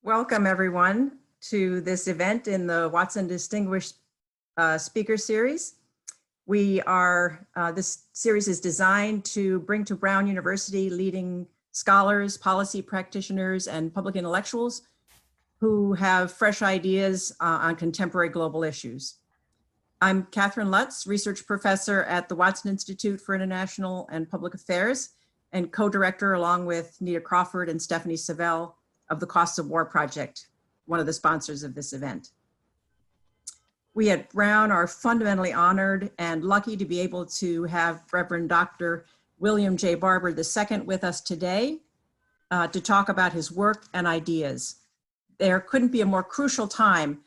Welcome, everyone, to this event in the Watson Distinguished Speaker Series. This series is designed to bring to Brown University leading scholars, policy practitioners, and public intellectuals who have fresh ideas on contemporary global issues. I'm Catherine Lutz, research professor at the Watson Institute for International and Public Affairs and co-director along with Nita Crawford and Stephanie Savell of the Costs of War Project, one of the sponsors of this event. We at Brown are fundamentally honored and lucky to be able to have Reverend Dr. William J. Barber II with us today to talk about his work and ideas. There couldn't be a more crucial time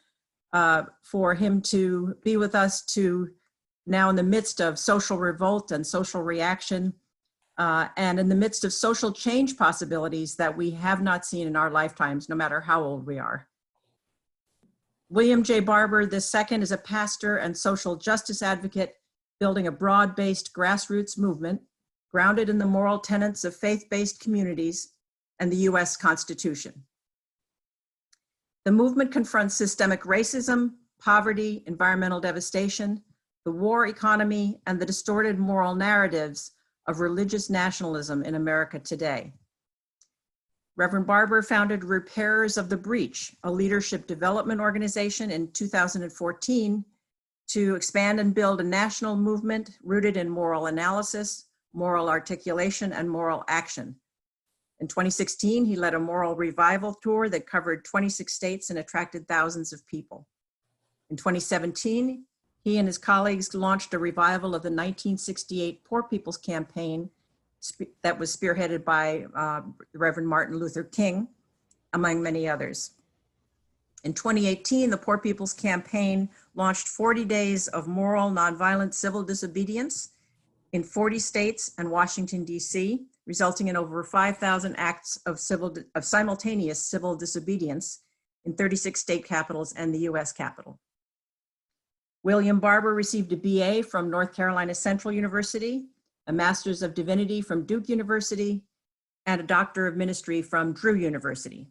for him to be with us now in the midst of social revolt and social reaction, and in the midst of social change possibilities that we have not seen in our lifetimes, no matter how old we are. William J. Barber II is a pastor and social justice advocate building a broad-based grassroots movement grounded in the moral tenets of faith-based communities and the US Constitution. The movement confronts systemic racism, poverty, environmental devastation, the war economy, and the distorted moral narratives of religious nationalism in America today. Reverend Barber founded Repairers of the Breach, a leadership development organization in 2014 to expand and build a national movement rooted in moral analysis, moral articulation, and moral action. In 2016, he led a moral revival tour that covered 26 states and attracted thousands of people. In 2017, he and his colleagues launched a revival of the 1968 Poor People's Campaign that was spearheaded by Reverend Martin Luther King, among many others. In 2018, the Poor People's Campaign launched 40 days of moral nonviolent civil disobedience in 40 states and Washington, D.C., resulting in over 5,000 acts of simultaneous civil disobedience in 36 state capitals and the US Capitol. William Barber received a BA from North Carolina Central University, a Master's of Divinity from Duke University, and a Doctor of Ministry from Drew University.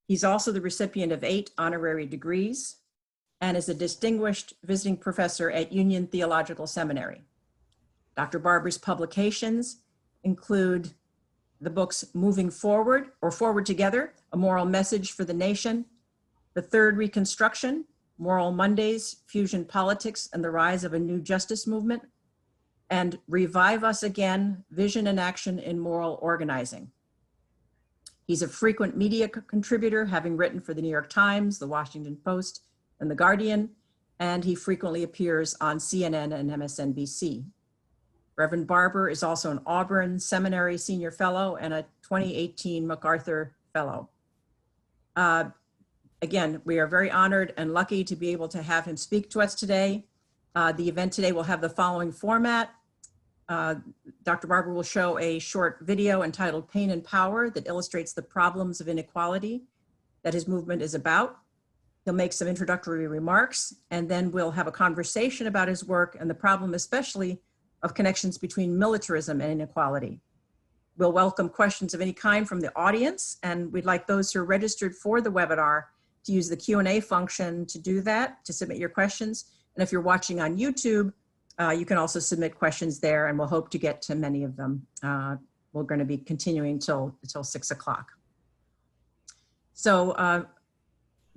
He's also the recipient of 8 honorary degrees and is a distinguished visiting professor at Union Theological Seminary. Dr. Barber's publications include the books Moving Forward or Forward Together, A Moral Message for the Nation, The Third Reconstruction, Moral Mondays, Fusion Politics, and the Rise of a New Justice Movement, and Revive Us Again, Vision and Action in Moral Organizing. He's a frequent media contributor, having written for the New York Times, the Washington Post, and the Guardian, and he frequently appears on CNN and MSNBC. Reverend Barber is also an Auburn Seminary Senior Fellow and a 2018 MacArthur Fellow. Again, we are very honored and lucky to be able to have him speak to us today. The event today will have the following format. Dr. Barber will show a short video entitled Pain and Power that illustrates the problems of inequality that his movement is about. He'll make some introductory remarks, and then we'll have a conversation about his work and the problem especially of connections between militarism and inequality. We'll welcome questions of any kind from the audience, and we'd like those who are registered for the webinar to use the Q&A function to do that, to submit your questions. And if you're watching on YouTube, you can also submit questions there, and we'll hope to get to many of them. We're going to be continuing till 6 o'clock. So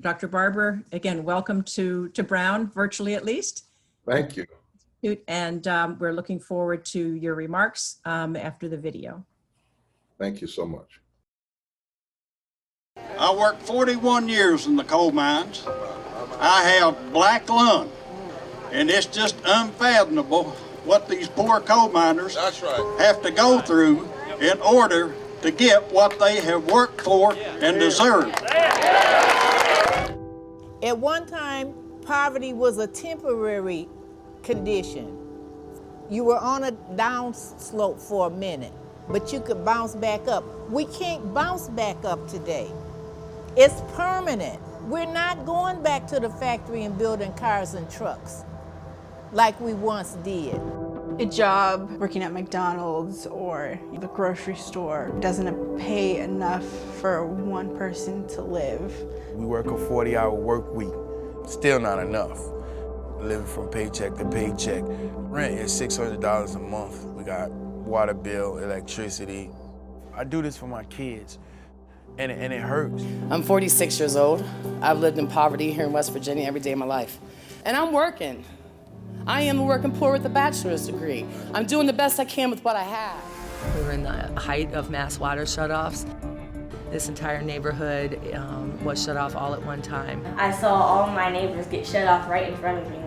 Dr. Barber, again, welcome to Brown, virtually at least. Thank you. And we're looking forward to your remarks after the video. Thank you so much. I worked 41 years in the coal mines. I have black lung, and it's just unfathomable what these poor coal miners have to go through in order to get what they have worked for and deserve. At one time, poverty was a temporary condition. You were on a down slope for a minute, but you could bounce back up. We can't bounce back up today. It's permanent. We're not going back to the factory and building cars and trucks like we once did. A job working at McDonald's or the grocery store doesn't pay enough for one person to live. We work a 40-hour work week, still not enough. Living from paycheck to paycheck. Rent is $600 a month. We got water bill, electricity. I do this for my kids, and it hurts. I'm 46 years old. I've lived in poverty here in West Virginia every day of my life. And I'm working. I am working poor with a bachelor's degree. I'm doing the best I can with what I have. We were in the height of mass water shutoffs. This entire neighborhood was shut off all at one time. I saw all my neighbors get shut off right in front of me.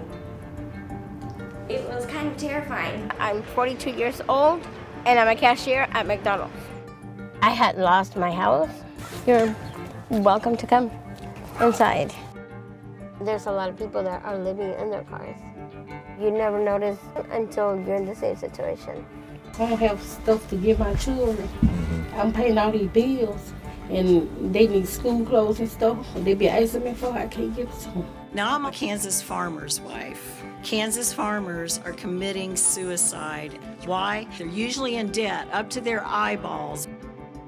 It was kind of terrifying. I'm 42 years old and I'm a cashier at McDonald's. I had lost my house. You're welcome to come inside. There's a lot of people that are living in their cars. You never notice until you're in the same situation. I don't have stuff to give my children. I'm paying all these bills and they need school clothes and stuff. They be asking me for, I can't give it to them. Now I'm a Kansas farmer's wife. Kansas farmers are committing suicide. Why? They're usually in debt up to their eyeballs.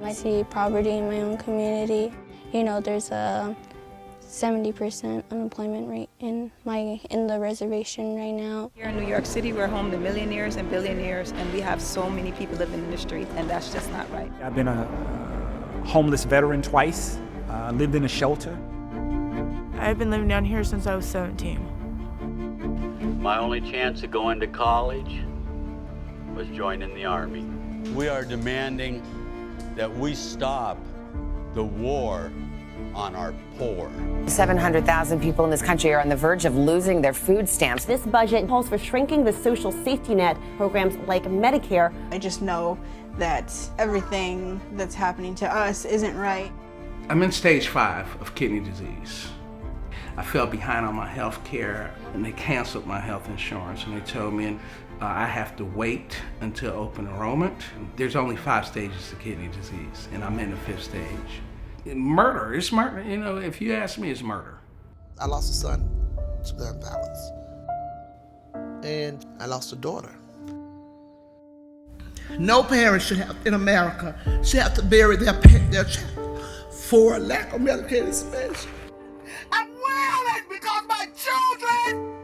I see poverty in my own community. You know, there's a 70% unemployment rate in the reservation right now. Here in New York City, we're home to millionaires and billionaires, and we have so many people living in the street, and that's just not right. I've been a homeless veteran twice, lived in a shelter. I've been living down here since I was 17. My only chance of going to college was joining the Army. We are demanding that we stop the war on our poor. 700,000 people in this country are on the verge of losing their food stamps. This budget calls for shrinking the social safety net programs like Medicare. I just know that everything that's happening to us isn't right. I'm in stage 5 of kidney disease. I fell behind on my health care and they canceled my health insurance and they told me I have to wait until open enrollment. There's only 5 stages of kidney disease and I'm in the 5th stage. Murder, it's murder, you know, if you ask me, it's murder. I lost a son to gun violence and I lost a daughter. No parent should have, in America, should have to bury their child for a lack of medicated space. I'm wailing because my children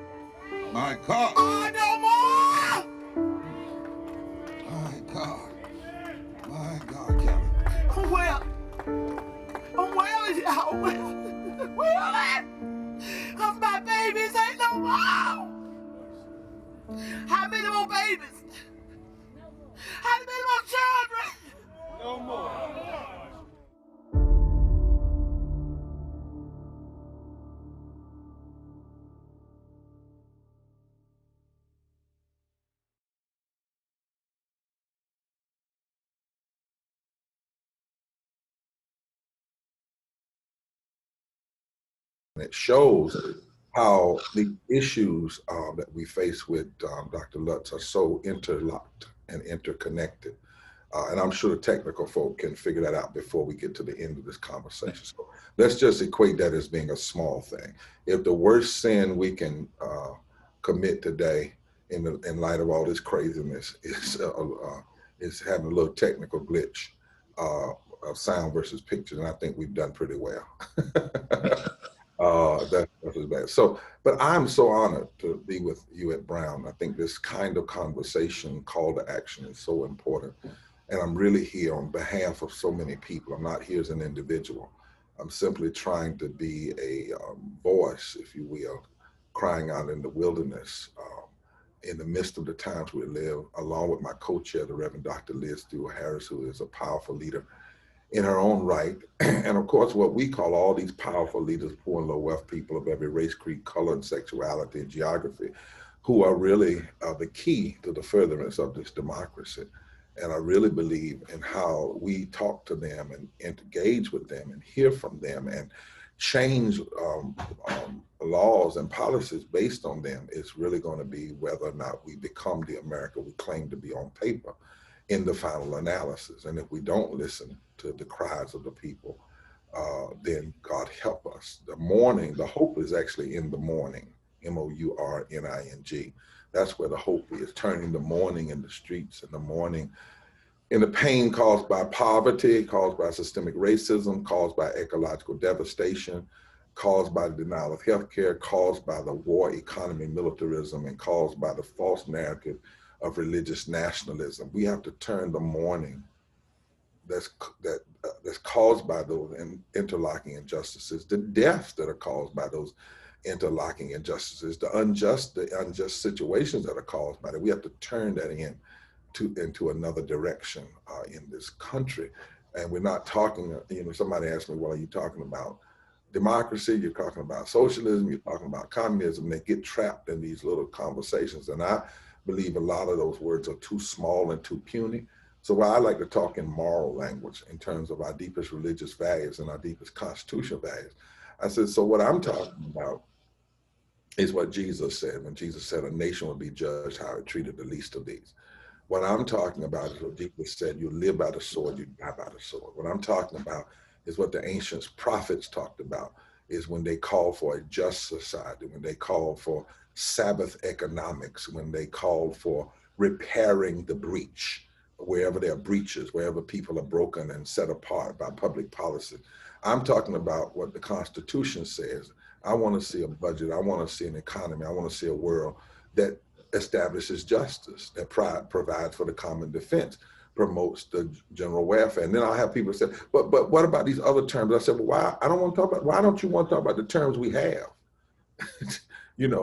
My God. are no more. My God. My God, Kelly. I'm wailing, y'all. Wailing. Because my babies ain't no more. How many more babies? How many more children? No more. It shows how the issues that we face with Dr. Lutz are so interlocked and interconnected. And I'm sure the technical folk can figure that out before we get to the end of this conversation. So let's just equate that as being a small thing. If the worst sin we can commit today in light of all this craziness is having a little technical glitch of sound versus picture, and I think we've done pretty well. That's as bad. So, but I'm so honored to be with you at Brown. I think this kind of conversation, call to action, is so important. And I'm really here on behalf of so many people. I'm not here as an individual. I'm simply trying to be a voice, if you will, crying out in the wilderness, in the midst of the times we live, along with my co-chair, the Reverend Dr. Liz Stewart-Harris, who is a powerful leader in her own right. And of course, what we call all these powerful leaders, poor and low wealth people of every race, creed, color, and sexuality and geography, who are really the key to the furtherance of this democracy. And I really believe in how we talk to them and engage with them and hear from them and change laws and policies based on them is really going to be whether or not we become the America we claim to be on paper in the final analysis. And if we don't listen to the cries of the people, then God help us. The mourning, the hope is actually in the mourning, M-O-U-R-N-I-N-G. That's where the hope is, turning the mourning in the streets and the mourning in the pain caused by poverty, caused by systemic racism, caused by ecological devastation, caused by the denial of healthcare, caused by the war economy, militarism, and caused by the false narrative of religious nationalism. We have to turn the mourning that's caused by those interlocking injustices, the deaths that are caused by those interlocking injustices, the unjust situations that are caused by that. We have to turn that into another direction in this country. And we're not talking, somebody asked me, well, are you talking about democracy? You're talking about socialism, you're talking about communism. They get trapped in these little conversations. And I believe a lot of those words are too small and too puny. So I like to talk in moral language in terms of our deepest religious values and our deepest constitutional values. I said, so what I'm talking about is what Jesus said when Jesus said a nation will be judged how it treated the least of these. What I'm talking about is what Jesus said, you live by the sword, you die by the sword. What I'm talking about is what the ancient prophets talked about, is when they called for a just society, when they called for Sabbath economics, when they called for repairing the breach, wherever there are breaches, wherever people are broken and set apart by public policy. I'm talking about what the Constitution says. I want to see a budget, I want to see an economy, I want to see a world that establishes justice, that provides for the common defense, promotes the general welfare. And then I'll have people say, but what about these other terms? I said, well, why don't you want to talk about the terms we have? Let's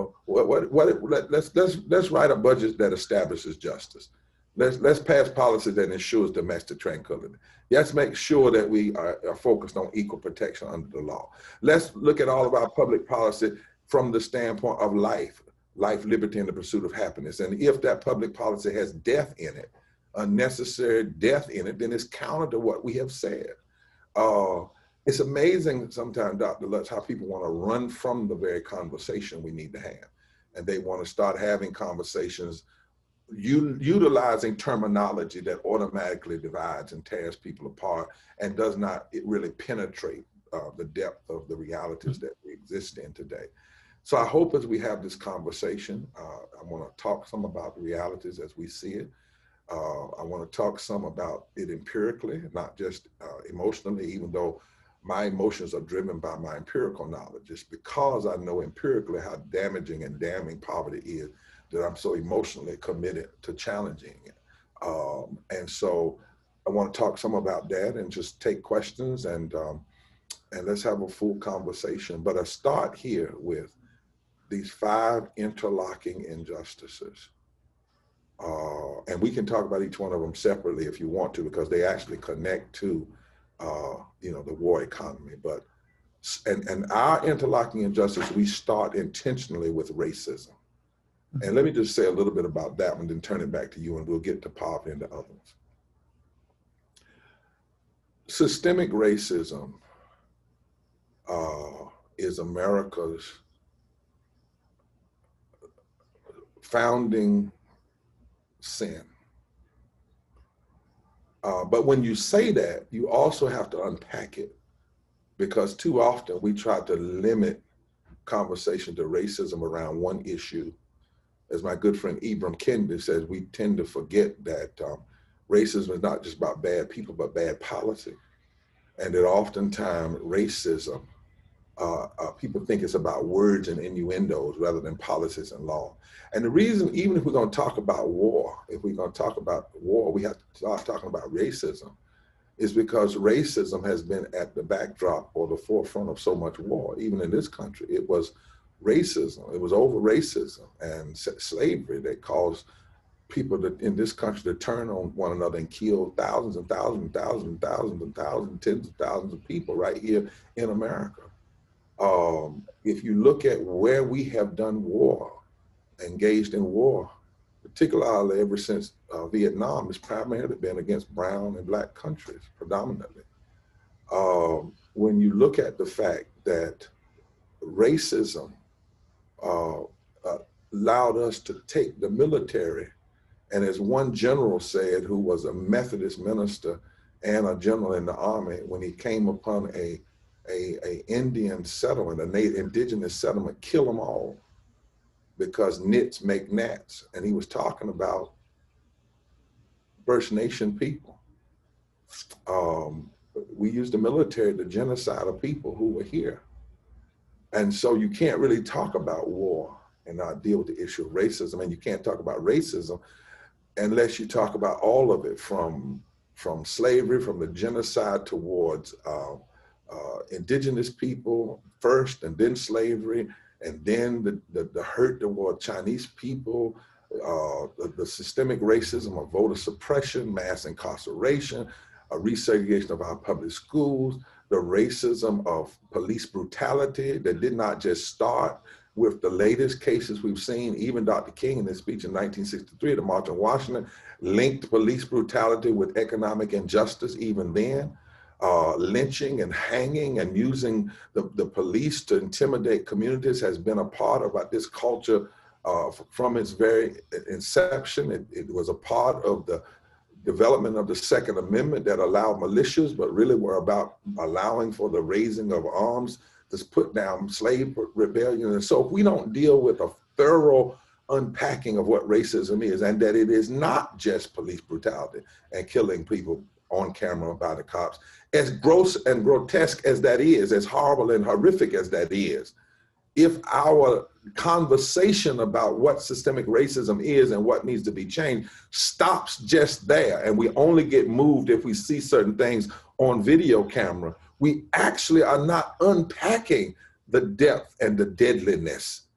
write a budget that establishes justice. Let's pass policy that ensures domestic tranquility. Let's make sure that we are focused on equal protection under the law. Let's look at all of our public policy from the standpoint of life, liberty, and the pursuit of happiness. And if that public policy has death in it, unnecessary death in it, then it's counter to what we have said. It's amazing sometimes, Dr. Lutz, how people want to run from the very conversation we need to have. And they want to start having conversations utilizing terminology that automatically divides and tears people apart and does not really penetrate the depth of the realities that we exist in today. So I hope as we have this conversation, I want to talk some about the realities as we see it. I want to talk some about it empirically, not just emotionally, even though my emotions are driven by my empirical knowledge. It's because I know empirically how damaging and damning poverty is that I'm so emotionally committed to challenging it. And so I want to talk some about that and just take questions and let's have a full conversation. But I start here with these 5 interlocking injustices. And we can talk about each one of them separately if you want to, because they actually connect to, the war economy. But and our interlocking injustice, we start intentionally with racism. And let me just say a little bit about that one, then turn it back to you, and we'll get to poverty and the other ones. Systemic racism is America's founding sin. But when you say that, you also have to unpack it, because too often we try to limit conversation to racism around one issue. As my good friend Ibram Kendi says, we tend to forget that racism is not just about bad people, but bad policy. And that oftentimes racism, people think it's about words and innuendos rather than policies and law. And the reason, even if we're going to talk about war, we have to start talking about racism, is because racism has been at the backdrop or the forefront of so much war, even in this country. It was racism, it was over racism and slavery that caused people in this country to turn on one another and kill thousands and thousands and thousands and thousands and thousands, tens of thousands of people right here in America. If you look at where we have done war, engaged in war, particularly ever since Vietnam, it's primarily been against brown and black countries, predominantly. When you look at the fact that racism allowed us to take the military, and as one general said, who was a Methodist minister and a general in the army, when he came upon a Indian settlement, indigenous settlement, kill them all, because nits make gnats. And he was talking about First Nation people. We used the military to genocide of people who were here. And so you can't really talk about war and not deal with the issue of racism. And you can't talk about racism unless you talk about all of it, from slavery, from the genocide towards indigenous people first, and then slavery, and then the hurt toward Chinese people, the systemic racism of voter suppression, mass incarceration, a resegregation of our public schools, the racism of police brutality that did not just start with the latest cases we've seen. Even Dr. King in his speech in 1963 at the March on Washington linked police brutality with economic injustice even then. Lynching and hanging and using the police to intimidate communities has been a part of this culture from its very inception. It was a part of the development of the Second Amendment that allowed militias, but really were about allowing for the raising of arms to put down slave rebellion. And so if we don't deal with a thorough unpacking of what racism is, and that it is not just police brutality and killing people on camera by the cops, as gross and grotesque as that is, as horrible and horrific as that is, if our conversation about what systemic racism is and what needs to be changed stops just there, and we only get moved if we see certain things on video camera, we actually are not unpacking the depth and the deadliness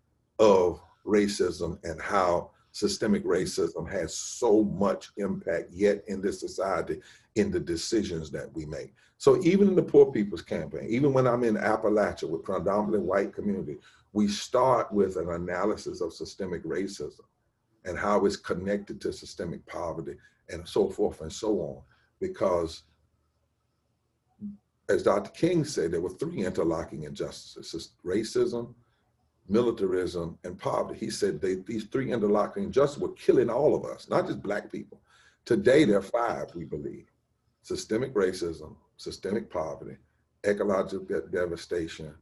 of racism and how systemic racism has so much impact yet in this society in the decisions that we make. So even in the Poor People's Campaign, even when I'm in Appalachia with predominantly white community, we start with an analysis of systemic racism and how it's connected to systemic poverty and so forth and so on. Because as Dr. King said, there were three interlocking injustices: racism, militarism, and poverty. He said these three interlocking injustices were killing all of us, not just Black people. Today, there are five, we believe: systemic racism, systemic poverty, ecological devastation,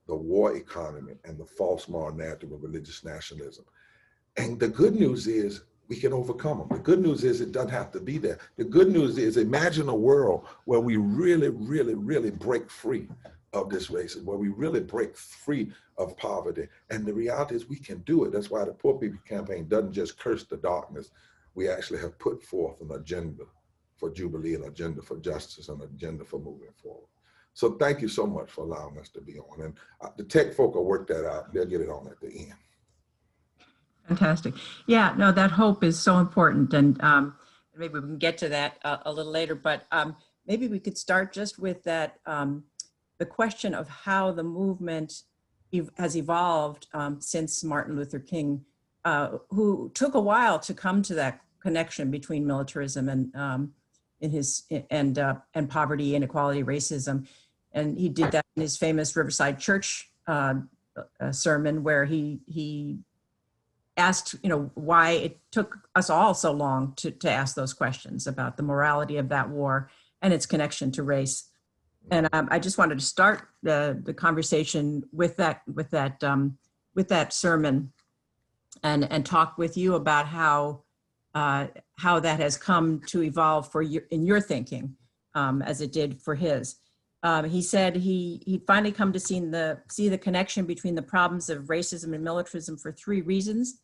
the war economy, and the false moral narrative of religious nationalism. And the good news is we can overcome them. The good news is it doesn't have to be there. The good news is, imagine a world where we really, really, really break free of this racism, where we really break free of poverty. And the reality is we can do it. That's why the Poor People Campaign doesn't just curse the darkness. We actually have put forth an agenda for Jubilee, an agenda for justice, an agenda for moving forward. So thank you so much for allowing us to be on. And the tech folk will work that out. They'll get it on at the end. Fantastic. Yeah, no, that hope is so important. And maybe we can get to that a little later, but maybe we could start just with that, the question of how the movement has evolved since Martin Luther King, who took a while to come to that connection between militarism and and poverty, inequality, racism. And he did that in his famous Riverside Church sermon, where he asked, why it took us all so long to ask those questions about the morality of that war and its connection to race. And I just wanted to start the conversation with that sermon, and talk with you about how that has come to evolve in your thinking, as it did for his. He said he'd finally come to see the connection between the problems of racism and militarism for three reasons.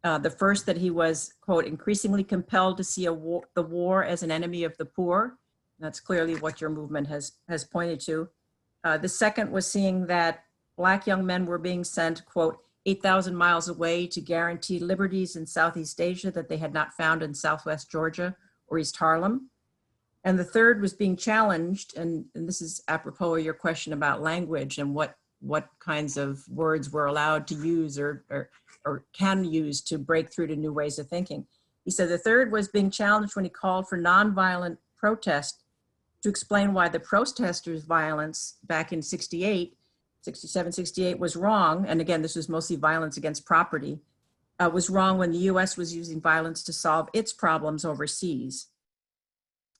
The first, that he was, quote, increasingly compelled to see the war as an enemy of the poor. That's clearly what your movement has pointed to. The second was seeing that Black young men were being sent, quote, 8,000 miles away to guarantee liberties in Southeast Asia that they had not found in Southwest Georgia or East Harlem. And the third was being challenged, and this is apropos of your question about language and what kinds of words we're allowed to use or can use to break through to new ways of thinking. He said the third was being challenged when he called for nonviolent protest to explain why the protesters' violence back in 67, 68 was wrong. And again, this was mostly violence against property, was wrong when the US was using violence to solve its problems overseas.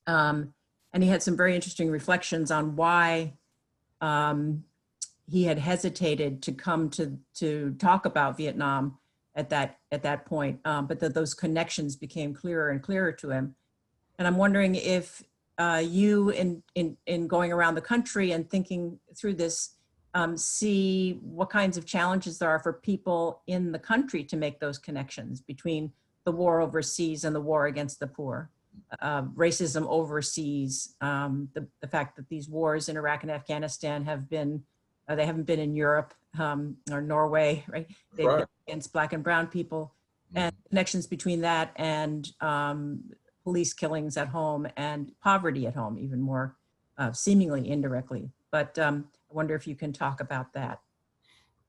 And he had some very interesting reflections on why he had hesitated to come to talk about Vietnam at that point, but that those connections became clearer and clearer to him. And I'm wondering if you, in going around the country and thinking through this, see what kinds of challenges there are for people in the country to make those connections between the war overseas and the war against the poor, racism overseas, the fact that these wars in Iraq and Afghanistan have been, they haven't been in Europe or Norway, right? They've been against Black and brown people, and connections between that and police killings at home and poverty at home, even more seemingly indirectly. But I wonder if you can talk about that.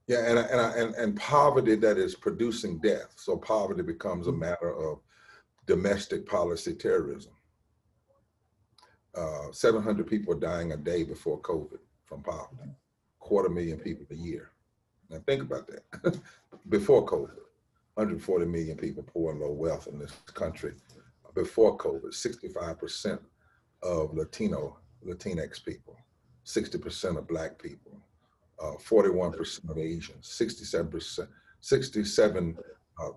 Yeah, and poverty that is producing death. So poverty becomes a matter of domestic policy terrorism. 700 people are dying a day before COVID from poverty. 250,000 people a year. Now think about that. Before COVID, 140 million people poor and low wealth in this country. Before COVID, 65% of Latinx people, 60% of Black people, 41% of Asians,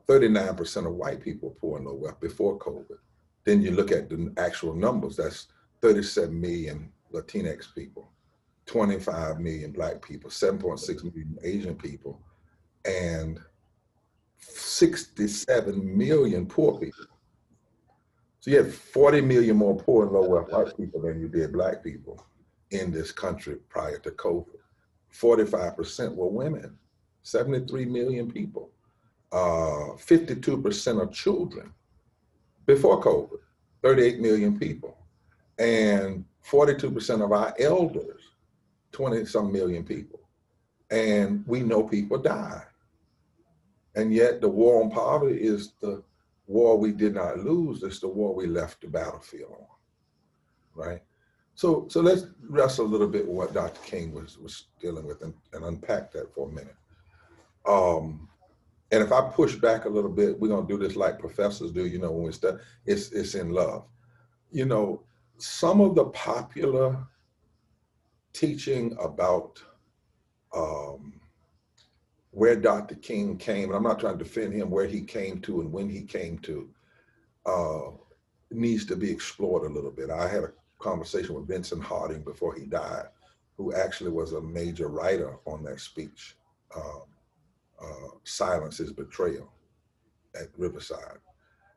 39% of white people poor and low wealth before COVID. Then you look at the actual numbers, that's 37 million Latinx people, 25 million Black people, 7.6 million Asian people, and 67 million poor people. So you had 40 million more poor and low wealth white people than you did Black people in this country prior to COVID. 45% were women, 73 million people, 52% of children before COVID, 38 million people, and 42% of our elders, 20-some million people. And we know people die. And yet the war on poverty is the war we did not lose, it's the war we left the battlefield on, right? So let's wrestle a little bit with what Dr. King was dealing with and unpack that for a minute. And if I push back a little bit, we're gonna do this like professors do, you know, when we start, it's in love. You know, some of the popular teaching about where Dr. King came, and I'm not trying to defend him, where he came to and when he came to, needs to be explored a little bit. I had a conversation with Vincent Harding before he died, who actually was a major writer on that speech, Silence is Betrayal at Riverside.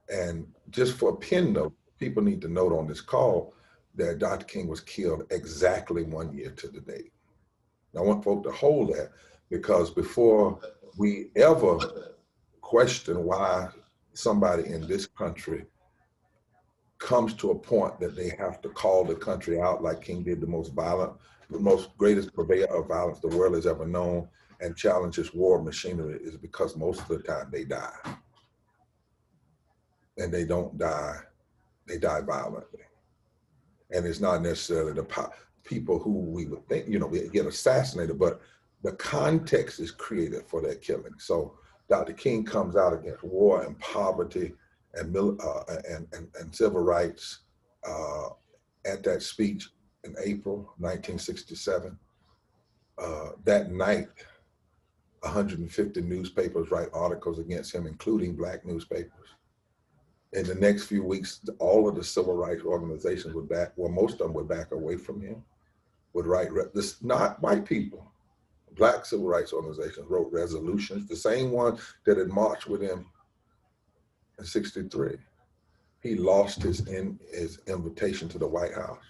And just for a pin note, people need to note on this call that Dr. King was killed exactly 1 year to the date. Now, I want folk to hold that, because before we ever question why somebody in this country comes to a point that they have to call the country out like King did, the most greatest purveyor of violence the world has ever known, and challenges war machinery, is because most of the time they die. And they don't die, they die violently. And it's not necessarily the people who we would think, you know, we get assassinated, but the context is created for that killing. So Dr. King comes out against war and poverty and civil rights at that speech in April 1967. That night, 150 newspapers write articles against him, including Black newspapers. In the next few weeks, all of the civil rights organizations would back, well, most of them would back away from him, would write, not white people, Black civil rights organizations wrote resolutions, the same one that had marched with him in '63. He lost his invitation to the White House.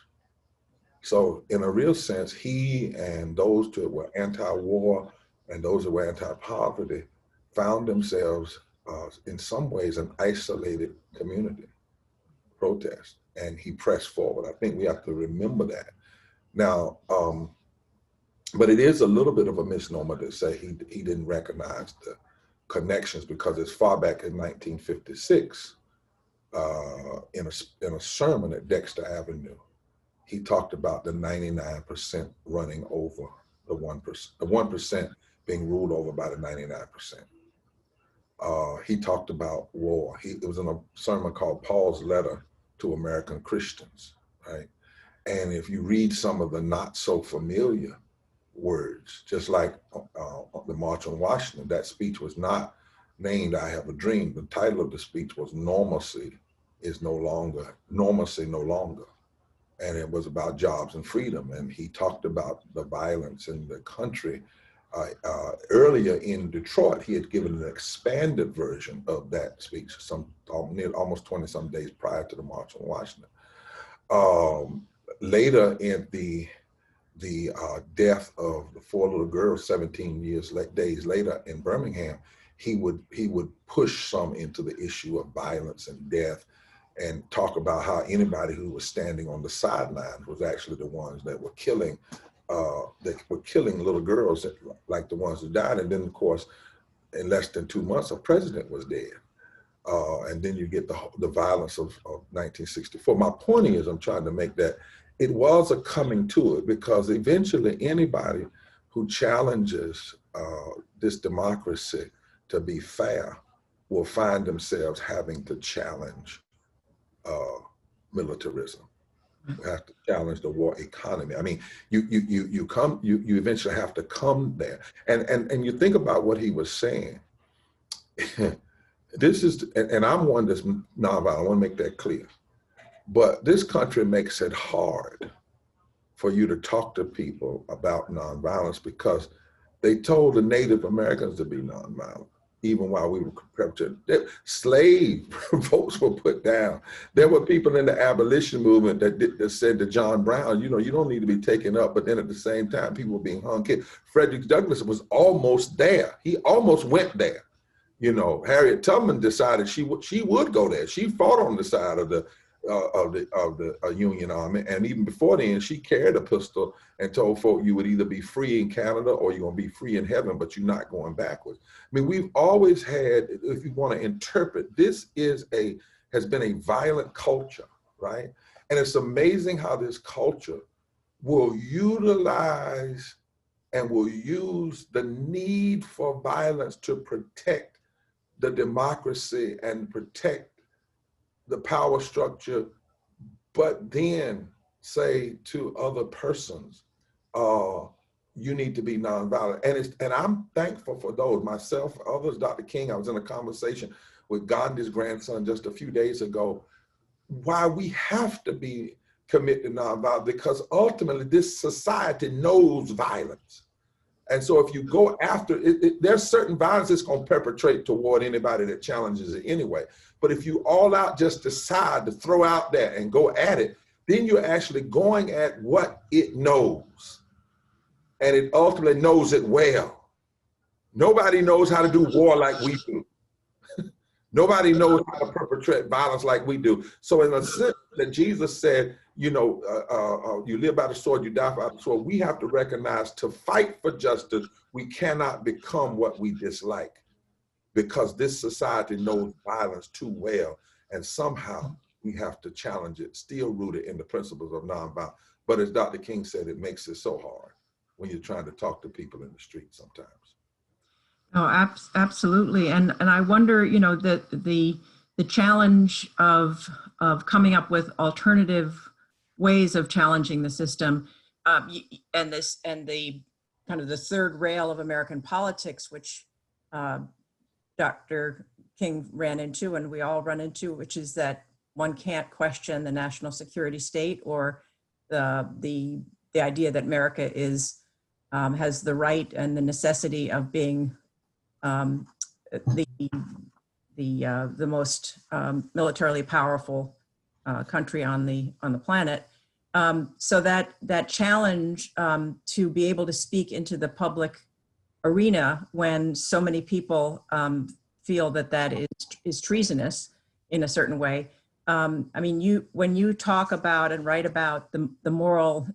So in a real sense, he and those that were anti-war and those that were anti-poverty found themselves in some ways an isolated community protest, and he pressed forward. I think we have to remember that. Now, but it is a little bit of a misnomer to say he didn't recognize the connections, because as far back in 1956, in a sermon at Dexter Avenue, he talked about the 99% running over the 1%, the 1% being ruled over by the 99%. He talked about war. It was in a sermon called Paul's Letter to American Christians, right? And if you read some of the not so familiar words, just like the March on Washington, that speech was not named I Have a Dream. The title of the speech was Normalcy No Longer. And it was about jobs and freedom. And he talked about the violence in the country. Earlier in Detroit, he had given an expanded version of that speech, almost 20 some days prior to the March on Washington. Later in the death of the 4 little girls 17 days later in Birmingham, he would push some into the issue of violence and death, and talk about how anybody who was standing on the sidelines was actually the ones that were killing little girls, like the ones who died. And then, of course, in less than 2 months, a president was dead. And then you get the violence of 1964. My point is, I'm trying to make that it was a coming to it, because eventually anybody who challenges this democracy to be fair will find themselves having to challenge militarism. We have to challenge the war economy. I mean, you eventually have to come there. And you think about what he was saying. This is, and I'm one that's nonviolent, I want to make that clear. But this country makes it hard for you to talk to people about nonviolence, because they told the Native Americans to be nonviolent, even while we were captured. Slave votes were put down. There were people in the abolition movement that said to John Brown, you know, you don't need to be taken up, but then at the same time, people were being hung. Frederick Douglass was almost there. He almost went there. You know, Harriet Tubman decided she would go there. She fought on the side of the Union Army, and even before then, she carried a pistol and told folk you would either be free in Canada or you're gonna be free in heaven, but you're not going backwards. I mean, we've always had, if you want to interpret, this has been a violent culture, right? And it's amazing how this culture will utilize and will use the need for violence to protect the democracy and protect the power structure, but then say to other persons, you need to be nonviolent. And I'm thankful for those, myself, others, Dr. King. I was in a conversation with Gandhi's grandson just a few days ago, why we have to be committed to nonviolence, because ultimately this society knows violence. And so if you go after it, there's certain violence it's going to perpetrate toward anybody that challenges it anyway. But if you all out just decide to throw out there and go at it, then you're actually going at what it knows. And it ultimately knows it well. Nobody knows how to do war like we do. Nobody knows how to perpetrate violence like we do. So in a sense that Jesus said, you know, you live by the sword, you die by the sword. We have to recognize, to fight for justice, we cannot become what we dislike, because this society knows violence too well. And somehow we have to challenge it, still rooted in the principles of nonviolence. But as Dr. King said, it makes it so hard when you're trying to talk to people in the street sometimes. Oh, absolutely. And I wonder, you know, that the challenge of coming up with alternative ways of challenging the system, and the kind of the third rail of American politics, which Dr. King ran into, and we all run into, which is that one can't question the national security state, or the idea that America has the right and the necessity of being the most militarily powerful country on the planet. So that challenge to be able to speak into the public arena when so many people feel that is treasonous in a certain way. I mean, when you talk about and write about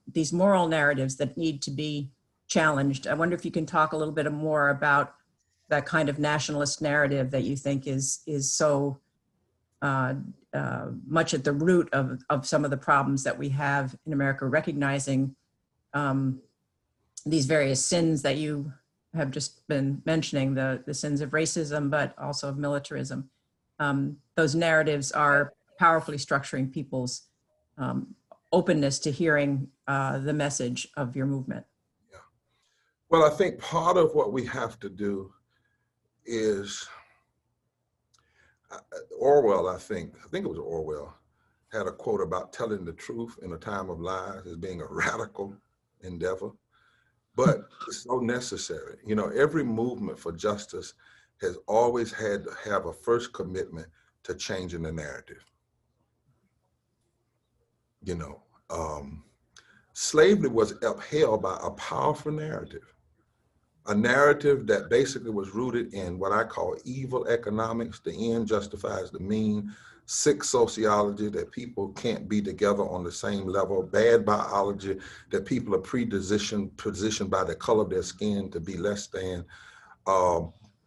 these moral narratives that need to be challenged, I wonder if you can talk a little bit more about that kind of nationalist narrative that you think is so much at the root of some of the problems that we have in America, recognizing these various sins that you have just been mentioning, the sins of racism, but also of militarism. Those narratives are powerfully structuring people's openness to hearing the message of your movement. Yeah. Well, I think part of what we have to do is Orwell, I think it was Orwell, had a quote about telling the truth in a time of lies as being a radical endeavor, but it's so necessary. You know, every movement for justice has always had to have a first commitment to changing the narrative. You know, slavery was upheld by a powerful narrative, a narrative that basically was rooted in what I call evil economics. The end justifies the mean, sick sociology, that people can't be together on the same level, bad biology, that people are positioned by the color of their skin to be less than,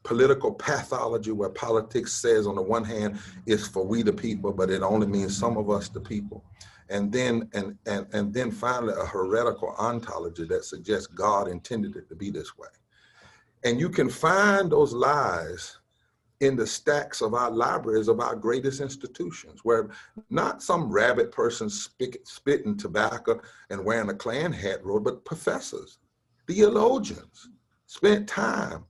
political pathology, where politics says on the one hand it's for we the people, but it only means some of us the people. And then finally a heretical ontology that suggests God intended it to be this way. And you can find those lies in the stacks of our libraries of our greatest institutions, where not some rabid person spitting tobacco and wearing a Klan hat wrote, but professors, theologians spent time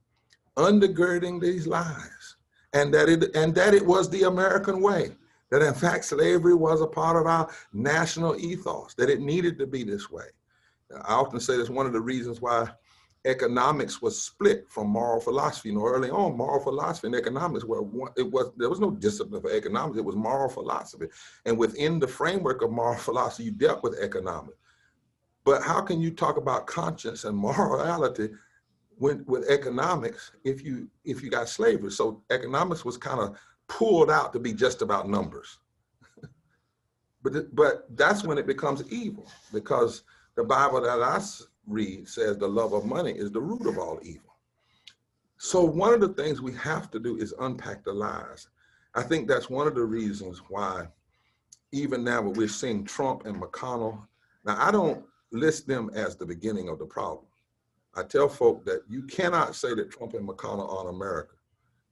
undergirding these lies, and that it was the American way, that in fact slavery was a part of our national ethos, that it needed to be this way. I often say that's one of the reasons why economics was split from moral philosophy. You know, early on, moral philosophy and economics there was no discipline for economics, it was moral philosophy. And within the framework of moral philosophy, you dealt with economics. But how can you talk about conscience and morality with economics if you got slavery? So economics was kind of pulled out to be just about numbers. But that's when it becomes evil, because the Bible that I read says the love of money is the root of all evil. So one of the things we have to do is unpack the lies. I think that's one of the reasons why even now when we're seeing Trump and McConnell, now I don't list them as the beginning of the problem. I tell folk that you cannot say that Trump and McConnell aren't America.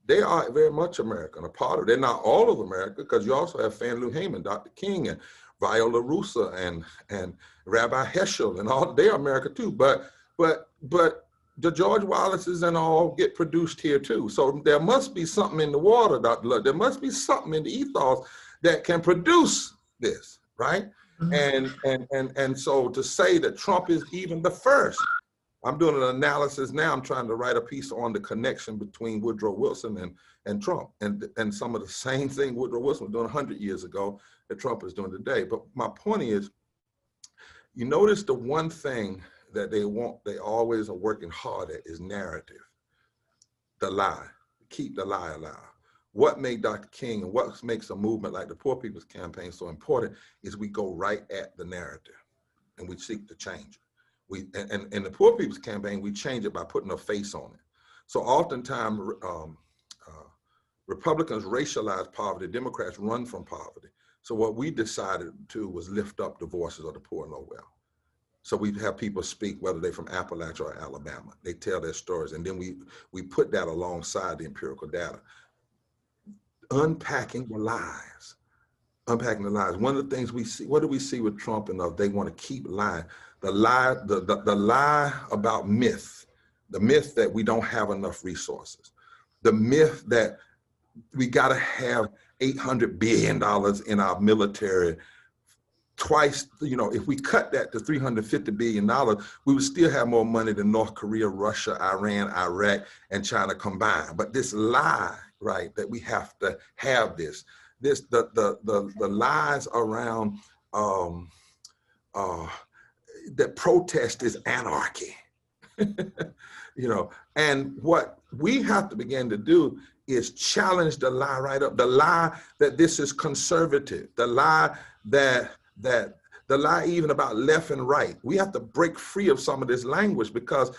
They are very much American, a part of it. They're not all of America, because you also have Fannie Lou Hamer, Dr. King, and Viola Russa, and Rabbi Heschel, and all. They're America too. But the George Wallaces and all get produced here too. So there must be something in the water, Dr. Lutz. There must be something in the ethos that can produce this, right? Mm-hmm. And so to say that Trump is even the first. I'm doing an analysis now. I'm trying to write a piece on the connection between Woodrow Wilson and Trump, and some of the same thing Woodrow Wilson was doing 100 years ago that Trump is doing today. But my point is, you notice the one thing that they always are working hard at is narrative, the lie, keep the lie alive. What made Dr. King and what makes a movement like the Poor People's Campaign so important is we go right at the narrative and we seek to change it. And in the Poor People's Campaign, we change it by putting a face on it. So oftentimes, Republicans racialize poverty, Democrats run from poverty. So what we decided to was lift up the voices of the poor and low wealth. So we have people speak, whether they're from Appalachia or Alabama. They tell their stories, and then we put that alongside the empirical data. Unpacking the lies. Unpacking the lies. One of the things we see, what do we see with Trump and they want to keep lying? The lie about myth, the myth that we don't have enough resources, the myth that we got to have $800 billion in our military twice. You know, if we cut that to $350 billion, we would still have more money than North Korea, Russia, Iran, Iraq, and China combined. But this lie, right, that we have to have the lies around that protest is anarchy, you know, and what we have to begin to do is challenge the lie right up, the lie that this is conservative, the lie the lie even about left and right. We have to break free of some of this language, because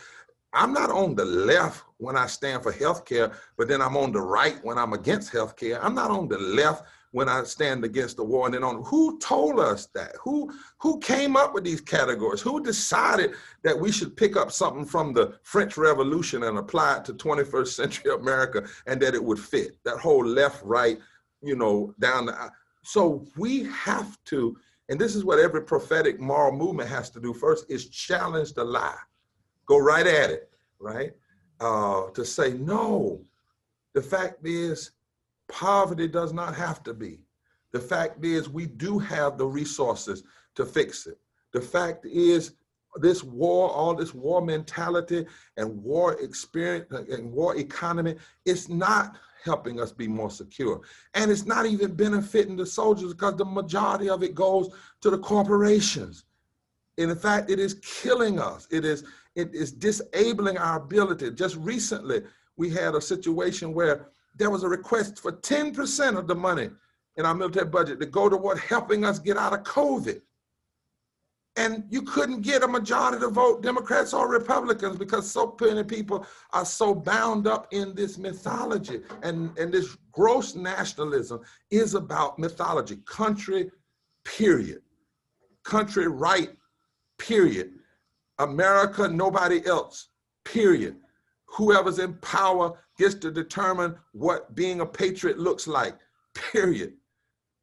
I'm not on the left when I stand for healthcare, but then I'm on the right when I'm against healthcare. I'm not on the left when I stand against the war, and then on. Who told us that? Who came up with these categories? Who decided that we should pick up something from the French Revolution and apply it to 21st century America, and that it would fit? That whole left, right, you know, down the. So we have to, and this is what every prophetic moral movement has to do first, is challenge the lie. Go right at it, right? To say, no, the fact is, Poverty does not have to be. The fact is we do have the resources to fix it. The fact is this war, all this war mentality and war experience and war economy, it's not helping us be more secure. And it's not even benefiting the soldiers because the majority of it goes to the corporations. And in fact, it is killing us. It is disabling our ability. Just recently, we had a situation where there was a request for 10% of the money in our military budget to go toward helping us get out of COVID. And you couldn't get a majority to vote Democrats or Republicans because so many people are so bound up in this mythology. And this gross nationalism is about mythology. Country, period. Country right, period. America, nobody else, period. Whoever's in power gets to determine what being a patriot looks like, period.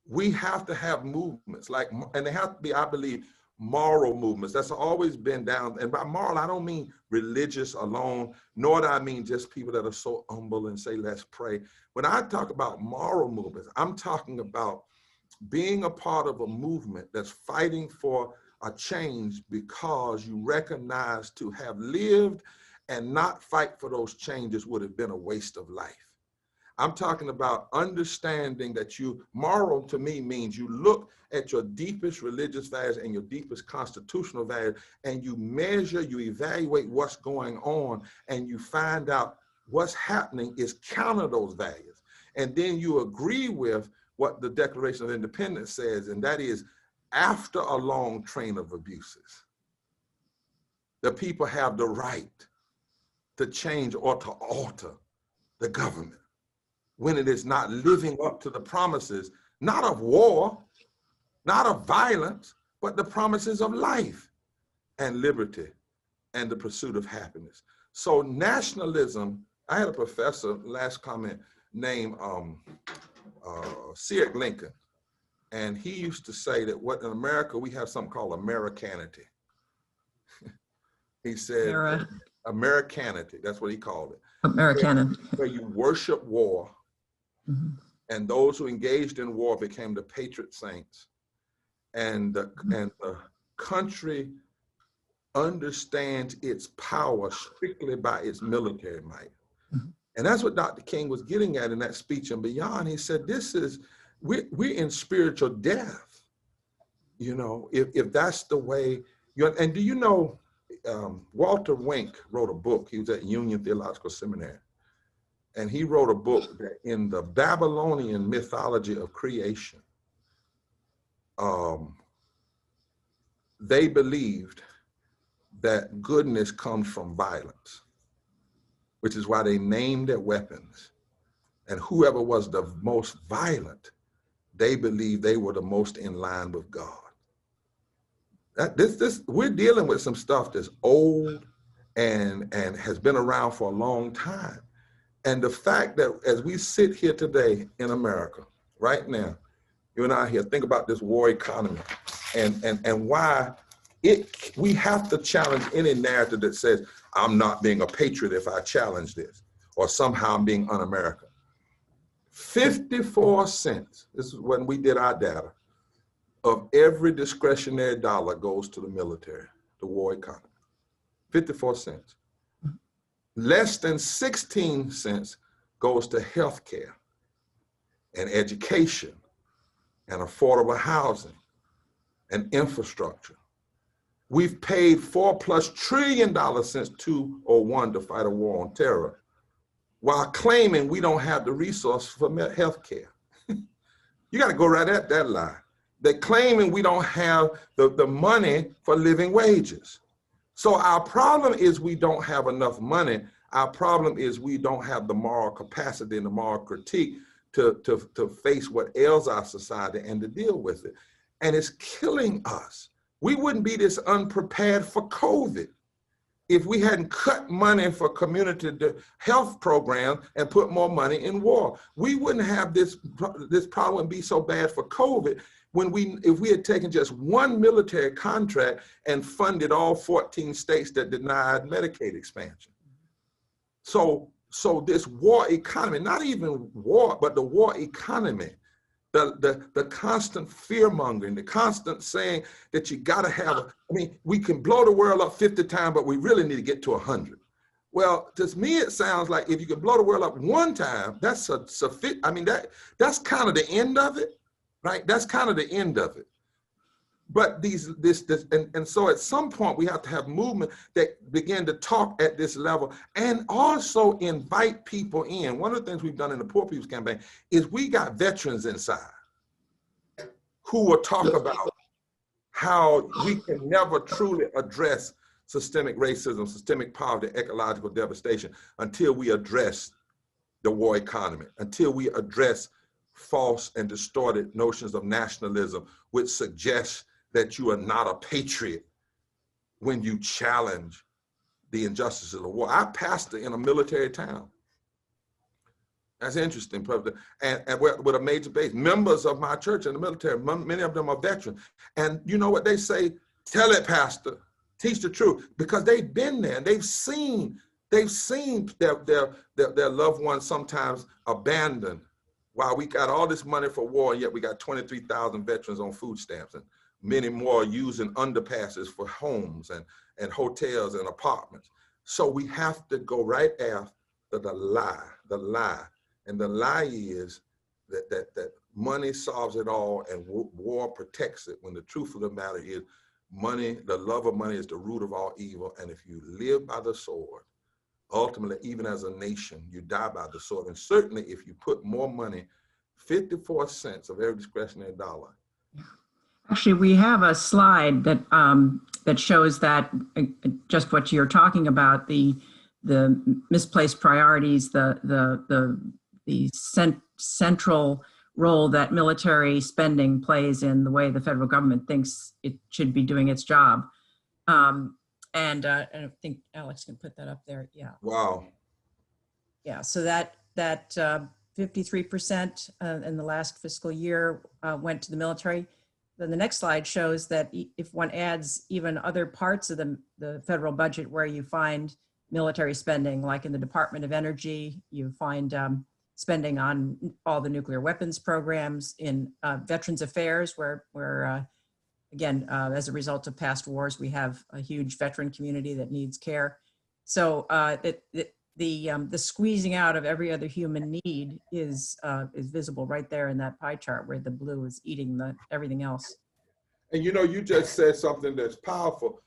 We have to have movements and they have to be, I believe, moral movements. That's always been down. And by moral, I don't mean religious alone, nor do I mean just people that are so humble and say, let's pray. When I talk about moral movements, I'm talking about being a part of a movement that's fighting for a change because you recognize to have lived and not fight for those changes would have been a waste of life. I'm talking about understanding that moral to me means you look at your deepest religious values and your deepest constitutional values and you measure, you evaluate what's going on and you find out what's happening is counter those values. And then you agree with what the Declaration of Independence says, and that is after a long train of abuses, the people have the right to change or to alter the government when it is not living up to the promises, not of war, not of violence, but the promises of life and liberty and the pursuit of happiness. So nationalism, I had a professor, last comment, named Sears Lincoln, and he used to say that in America, we have something called Americanity. He said, Americanity, that's what he called it. Americanity. Where you worship war, and those who engaged in war became the patriot saints. And the country understands its power strictly by its military might. And that's what Dr. King was getting at in that speech and beyond. He said, we're in spiritual death. You know, if that's the way, and do you know, Walter Wink wrote a book. He was at Union Theological Seminary. And he wrote a book that in the Babylonian mythology of creation, they believed that goodness comes from violence, which is why they named their weapons. And whoever was the most violent, they believed they were the most in line with God. We're dealing with some stuff that's old and has been around for a long time. And the fact that as we sit here today in America, right now, you and I here, think about this war economy and why we have to challenge any narrative that says, I'm not being a patriot if I challenge this, or somehow I'm being un-American. 54 cents, this is when we did our data, of every discretionary dollar goes to the military, the war economy, 54 cents. Less than 16 cents goes to healthcare and education and affordable housing and infrastructure. We've paid $4+ trillion since 2001 to fight a war on terror, while claiming we don't have the resource for healthcare. You got to go right at that line. They're claiming we don't have the money for living wages. So our problem is we don't have enough money. Our problem is we don't have the moral capacity and the moral critique to face what ails our society and to deal with it. And it's killing us. We wouldn't be this unprepared for COVID if we hadn't cut money for community health programs and put more money in war. We wouldn't have this problem and be so bad for COVID if we had taken just one military contract and funded all 14 states that denied Medicaid expansion. So So this war economy, not even war, but the war economy, the constant fear mongering, the constant saying that you gotta have, we can blow the world up 50 times, but we really need to get to 100. Well, to me, it sounds like if you can blow the world up one time, that's that's kind of the end of it, right? That's kind of the end of it. But so at some point we have to have movement that begin to talk at this level and also invite people in. One of the things we've done in the Poor People's Campaign is we got veterans inside who will talk about how we can never truly address systemic racism, systemic poverty, ecological devastation until we address the war economy, until we address false and distorted notions of nationalism, which suggests that you are not a patriot when you challenge the injustices of the war. I pastor in a military town. That's interesting, and with a major base. Members of my church in the military, many of them are veterans. And you know what they say? Tell it, pastor. Teach the truth. Because they've been there and they've seen their loved ones sometimes abandoned while we got all this money for war, and yet we got 23,000 veterans on food stamps, and many more using underpasses for homes and hotels and apartments. So we have to go right after the lie. And the lie is that money solves it all and war protects it, when the truth of the matter is money, the love of money is the root of all evil. And if you live by the sword, ultimately, even as a nation, you die by the sword. And certainly if you put more money, 54 cents of every discretionary dollar. Actually, we have a slide that that shows that just what you're talking about, the misplaced priorities, the central role that military spending plays in the way the federal government thinks it should be doing its job. And I think Alex can put that up there. Yeah. Wow. Yeah. So that 53% in the last fiscal year went to the military. Then the next slide shows that if one adds even other parts of the federal budget where you find military spending, like in the Department of Energy, you find spending on all the nuclear weapons programs, in Veterans Affairs, where again, as a result of past wars, we have a huge veteran community that needs care. So the squeezing out of every other human need is visible right there in that pie chart, where the blue is eating everything else. And you know, you just said something that's powerful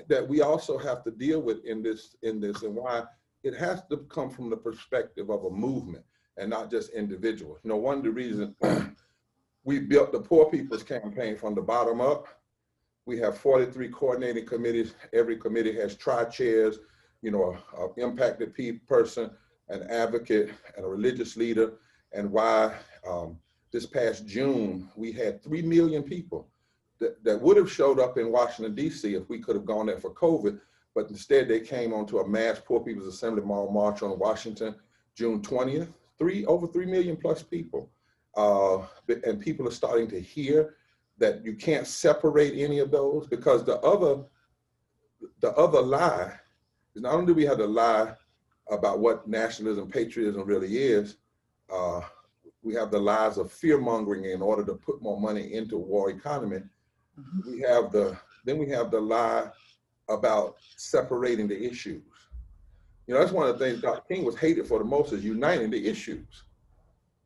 that we also have to deal with in this, and why it has to come from the perspective of a movement and not just individuals. You know, one of the reasons we built the Poor People's Campaign from the bottom up. We have 43 coordinating committees. Every committee has tri-chairs, you know, an impacted person, an advocate, and a religious leader. And why this past June, we had 3 million people that would have showed up in Washington, D.C. if we could have gone there for COVID, but instead they came onto a mass Poor People's Assembly March on Washington, June 20th, over 3 million plus people. And people are starting to hear that you can't separate any of those, because the other lie is not only do we have the lie about what nationalism, patriotism really is, we have the lies of fear mongering in order to put more money into war economy. We have then we have the lie about separating the issues. You know, that's one of the things Dr. King was hated for the most, is uniting the issues,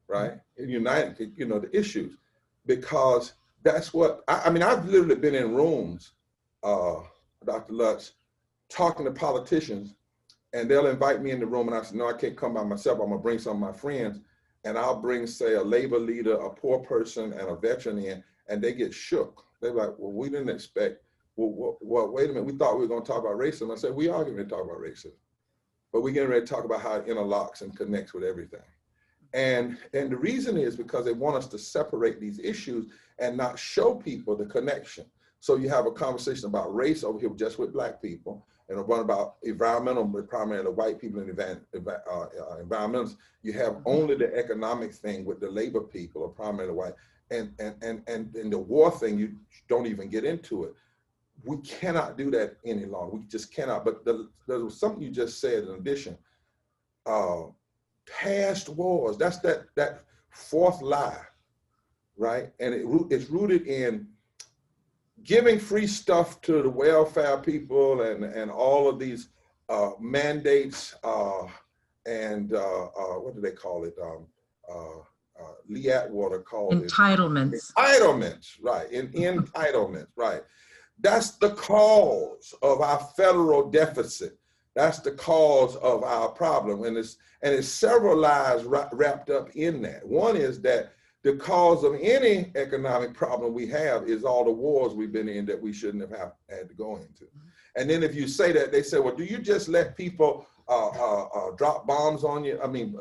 right? Uniting, you know, the issues, because that's what, I mean, I've literally been in rooms, Dr. Lutz, talking to politicians, and they'll invite me in the room, and I say, no, I can't come by myself, I'm gonna bring some of my friends, and I'll bring, say, a labor leader, a poor person, and a veteran in, and they get shook. They're like, well, we didn't expect, well, wait a minute, we thought we were gonna talk about racism. I said, we are gonna talk about racism, but we're getting ready to talk about how it interlocks and connects with everything. And the reason is because they want us to separate these issues and not show people the connection. So you have a conversation about race over here just with Black people, and one about environmental, but primarily white people and environmentalists. You have only the economic thing with the labor people, or primarily white, and the war thing, you don't even get into it. We cannot do that any longer. We just cannot. But there was something you just said in addition. past wars. That's that fourth lie, right? And it's rooted in giving free stuff to the welfare people and all of these mandates and what do they call it? Lee Atwater called entitlements. Entitlements, right? Entitlements, right? That's the cause of our federal deficit. That's the cause of our problem, and it's several lies wrapped up in that. One is that the cause of any economic problem we have is all the wars we've been in that we shouldn't have had to go into. And then if you say that, they say, well, do you just let people drop bombs on you? I mean,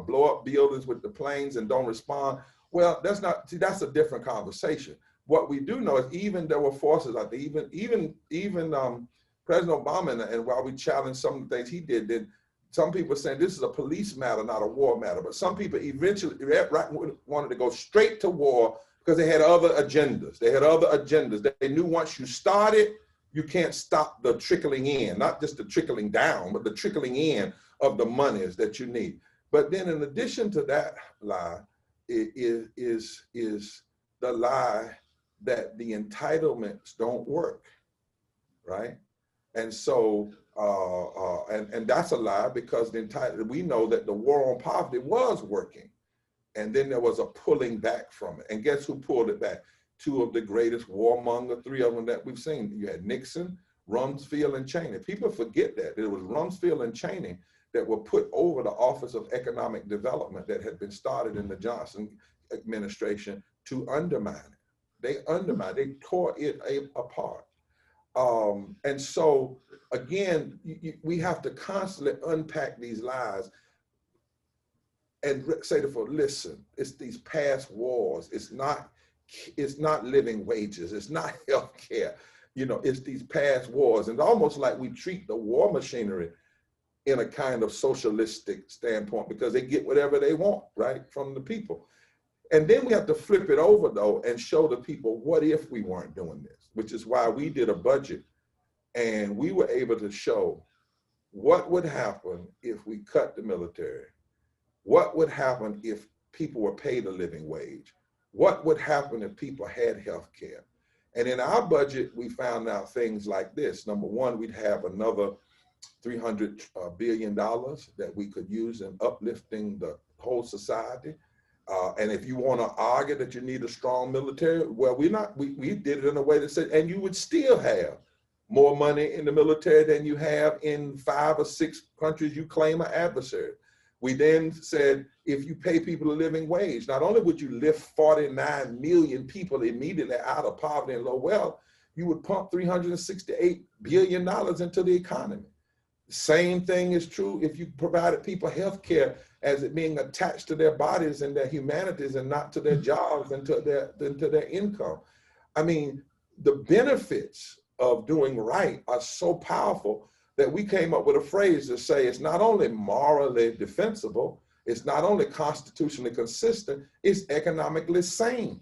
blow up buildings with the planes and don't respond? Well, that's not, see, that's a different conversation. What we do know is even there were forces out there, even President Obama, and while we challenged some of the things he did, then some people saying this is a police matter, not a war matter. But some people eventually wanted to go straight to war because they had other agendas. They had other agendas. They knew once you started, you can't stop the trickling in, not just the trickling down, but the trickling in of the monies that you need. But then in addition to that lie is the lie that the entitlements don't work, right? And so, and that's a lie because we know that the war on poverty was working. And then there was a pulling back from it. And guess who pulled it back? Two of the greatest warmongers, three of them that we've seen. You had Nixon, Rumsfeld, and Cheney. People forget that. It was Rumsfeld and Cheney that were put over the Office of Economic Development that had been started in the Johnson administration to undermine it. They undermined, they tore it apart. And so, again, we have to constantly unpack these lies and say to folks, listen, it's these past wars. It's not living wages. It's not health care. You know, it's these past wars. And it's almost like we treat the war machinery in a kind of socialistic standpoint because they get whatever they want, right, from the people. And then we have to flip it over, though, and show the people, what if we weren't doing this? Which is why we did a budget, and we were able to show what would happen if we cut the military, what would happen if people were paid a living wage, what would happen if people had health care. And in our budget, we found out things like this. Number one, we'd have another $300 billion that we could use in uplifting the whole society. And if you want to argue that you need a strong military, well, we did it in a way that said, and you would still have more money in the military than you have in 5 or 6 countries you claim are adversaries. We then said, if you pay people a living wage, not only would you lift 49 million people immediately out of poverty and low wealth, you would pump $368 billion into the economy. Same thing is true if you provided people health care as it being attached to their bodies and their humanities and not to their jobs and to their income. I mean, the benefits of doing right are so powerful that we came up with a phrase to say it's not only morally defensible, it's not only constitutionally consistent, it's economically sane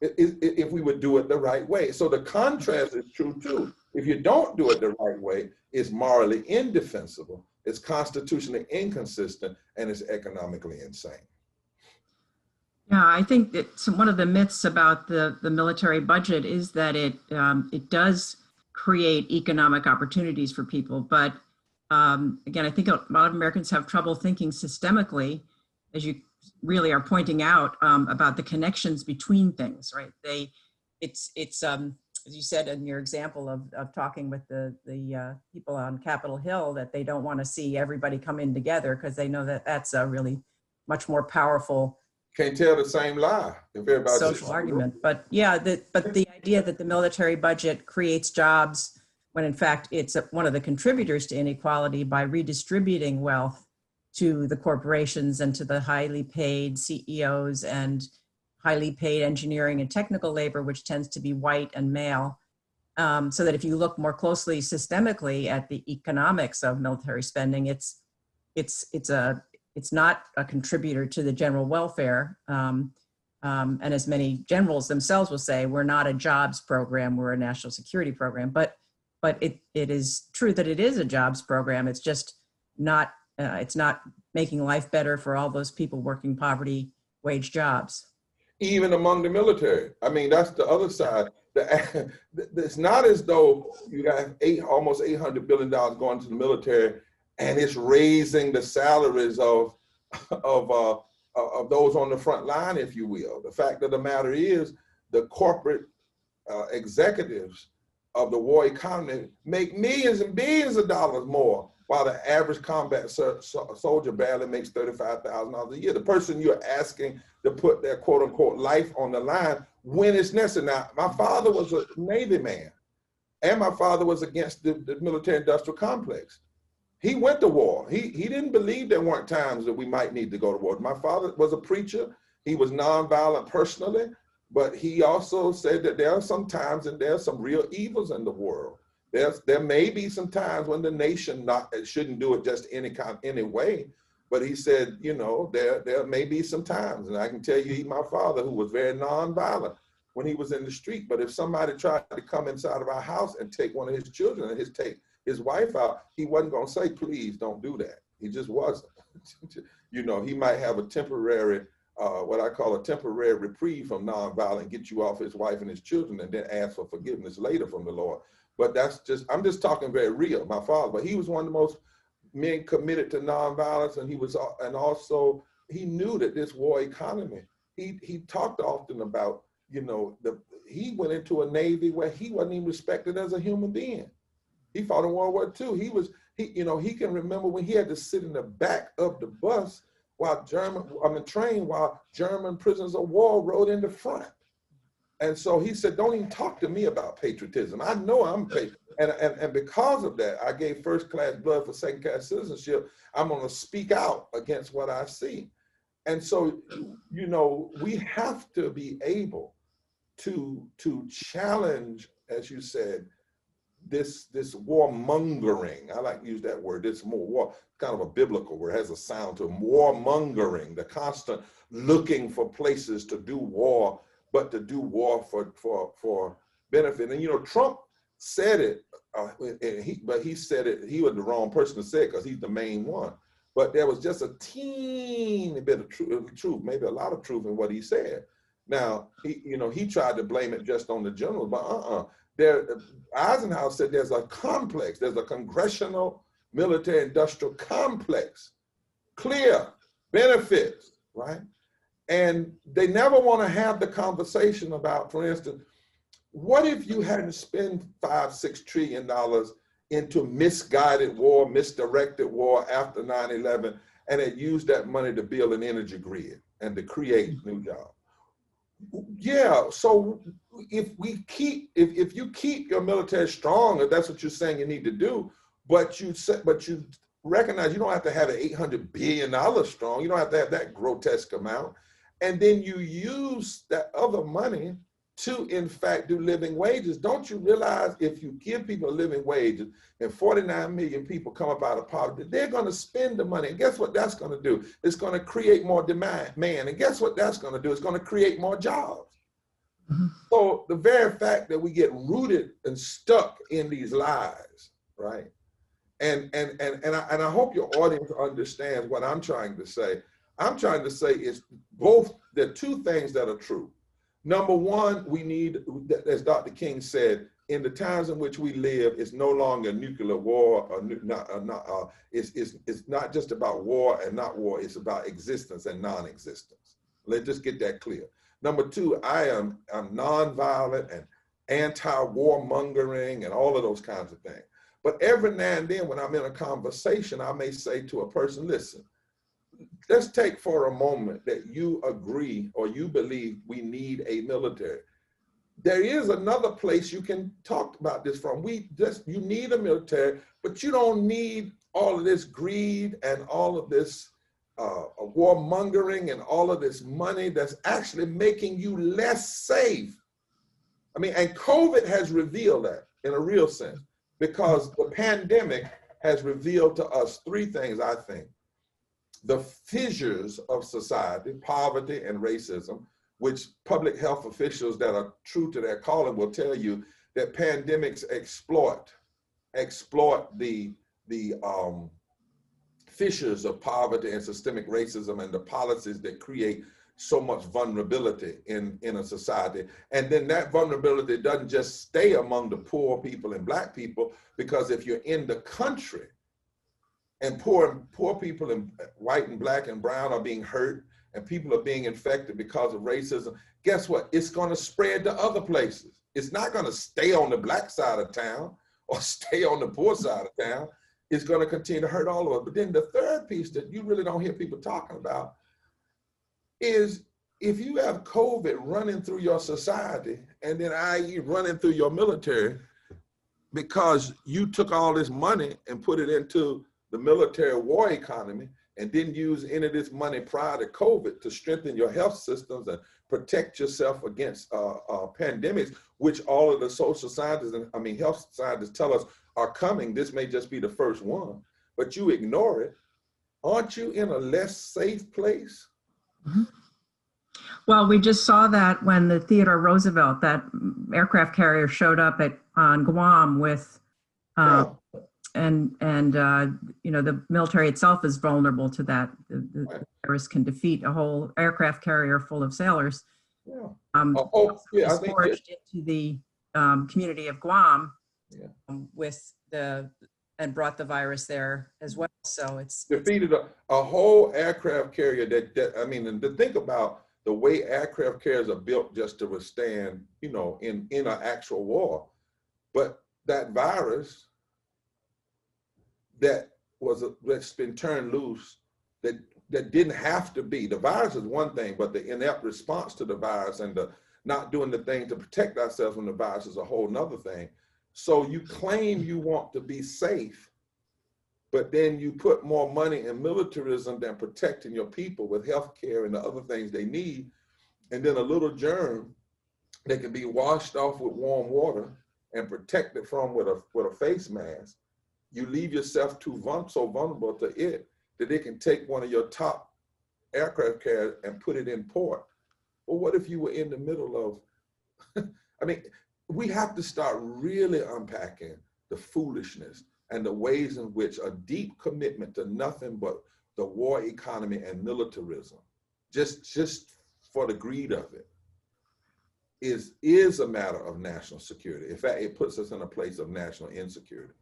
if we would do it the right way. So the contrast is true too. If you don't do it the right way, it's morally indefensible, it's constitutionally inconsistent, and it's economically insane. Yeah, I think that one of the myths about the military budget is that it does create economic opportunities for people. But again, I think a lot of Americans have trouble thinking systemically, as you really are pointing out, about the connections between things, right? It's as you said in your example of talking with the people on Capitol Hill, that they don't want to see everybody come in together because they know that that's a really much more powerful. Can't tell the same lie if everybody's social argument. But yeah, but the idea that the military budget creates jobs when in fact it's one of the contributors to inequality by redistributing wealth to the corporations and to the highly paid CEOs and highly paid engineering and technical labor, which tends to be white and male. So that if you look more closely systemically at the economics of military spending, it's not a contributor to the general welfare. And as many generals themselves will say, we're not a jobs program, we're a national security program. But it is true that it is a jobs program. It's just not It's not making life better for all those people working poverty wage jobs. Even among the military. I mean, that's the other side. It's not as though you got almost $800 billion going to the military and it's raising the salaries of those on the front line, if you will. The fact of the matter is the corporate executives of the war economy make millions and billions of dollars more, while the average combat soldier barely makes $35,000 a year. The person you're asking to put their quote unquote life on the line when it's necessary. Now, my father was a Navy man, and my father was against the military industrial complex. He went to war. He didn't believe there weren't times that we might need to go to war. My father was a preacher. He was nonviolent personally, but he also said that there are some times and there are some real evils in the world. There may be some times when the nation shouldn't do it just any way, but he said, you know, there may be some times, and I can tell you, my father, who was very nonviolent when he was in the street, but if somebody tried to come inside of our house and take one of his children and take his wife out, he wasn't going to say, please don't do that. He just wasn't. You know, he might have a temporary, what I call a temporary reprieve from nonviolence, get you off his wife and his children, and then ask for forgiveness later from the Lord. But I'm just talking very real, my father, but he was one of the most men committed to nonviolence, and also he knew that this war economy, he talked often about, you know, he went into a Navy where he wasn't even respected as a human being. He fought in World War II. He can remember when he had to sit in the back of the bus while train while German prisoners of war rode in the front. And so he said, don't even talk to me about patriotism. I know I'm patriot. And because of that, I gave first-class blood for second-class citizenship. I'm going to speak out against what I see. And so, you know, we have to be able to challenge, as you said, this warmongering. I like to use that word. This more war, kind of a biblical word, has a sound to it. Warmongering, the constant looking for places to do war, but to do war for benefit. And you know, Trump said it, but he said it. He was the wrong person to say it because he's the main one. But there was just a teeny bit of truth, maybe a lot of truth in what he said. Now, he tried to blame it just on the generals, but Eisenhower said there's a complex, there's a congressional military industrial complex, clear benefits, right? And they never want to have the conversation about, for instance, what if you hadn't spent $5-6 trillion into misguided war, misdirected war after 9/11, and had used that money to build an energy grid and to create new jobs? Yeah, so if you keep your military strong, if that's what you're saying you need to do, but you recognize you don't have to have it $800 billion strong, you don't have to have that grotesque amount, and then you use that other money to, in fact, do living wages. Don't you realize if you give people a living wage and 49 million people come up out of poverty, they're going to spend the money. And guess what that's going to do? It's going to create more demand. And guess what that's going to do? It's going to create more jobs. Mm-hmm. So the very fact that we get rooted and stuck in these lies, right? And I hope your audience understands what I'm trying to say. I'm trying to say is both, there are two things that are true. Number one, we need, as Dr. King said, in the times in which we live, it's no longer nuclear war, it's not just about war and not war, it's about existence and non-existence. Let's just get that clear. Number two, I'm nonviolent and anti-warmongering and all of those kinds of things. But every now and then when I'm in a conversation, I may say to a person, listen, let's take for a moment that you agree or you believe we need a military. There is another place you can talk about this from. You need a military, but you don't need all of this greed and all of this warmongering and all of this money that's actually making you less safe. I mean, and COVID has revealed that in a real sense, because the pandemic has revealed to us three things, I think. The fissures of society, poverty and racism, which public health officials that are true to their calling will tell you that pandemics exploit the fissures of poverty and systemic racism and the policies that create so much vulnerability in a society. And then that vulnerability doesn't just stay among the poor people and Black people, because if you're in the country and poor people and white and Black and brown are being hurt and people are being infected because of racism, guess what? It's going to spread to other places. It's not going to stay on the Black side of town or stay on the poor side of town. It's going to continue to hurt all of us. But then the third piece that you really don't hear people talking about is if you have COVID running through your society, and then i.e. running through your military, because you took all this money and put it into the military war economy and didn't use any of this money prior to COVID to strengthen your health systems and protect yourself against pandemics, which all of the social scientists and health scientists tell us are coming. This may just be the first one, but you ignore it. Aren't you in a less safe place? Mm-hmm. Well, we just saw that when the Theodore Roosevelt, that aircraft carrier, showed up on Guam with, and the military itself is vulnerable to that. The virus can defeat a whole aircraft carrier full of sailors. Yeah. I think forged into the community of Guam and brought the virus there as well. So it's defeated a whole aircraft carrier and to think about the way aircraft carriers are built just to withstand, in an actual war. But that virus that's been turned loose, that didn't have to be. The virus is one thing, but the inept response to the virus and the not doing the thing to protect ourselves from the virus is a whole nother thing. So you claim you want to be safe, but then you put more money in militarism than protecting your people with healthcare and the other things they need. And then a little germ that can be washed off with warm water and protected from with a face mask. You leave yourself so vulnerable to it that it can take one of your top aircraft carriers and put it in port. Well, what if you were in the middle of, we have to start really unpacking the foolishness and the ways in which a deep commitment to nothing but the war economy and militarism, just for the greed of it, is a matter of national security. In fact, it puts us in a place of national insecurity.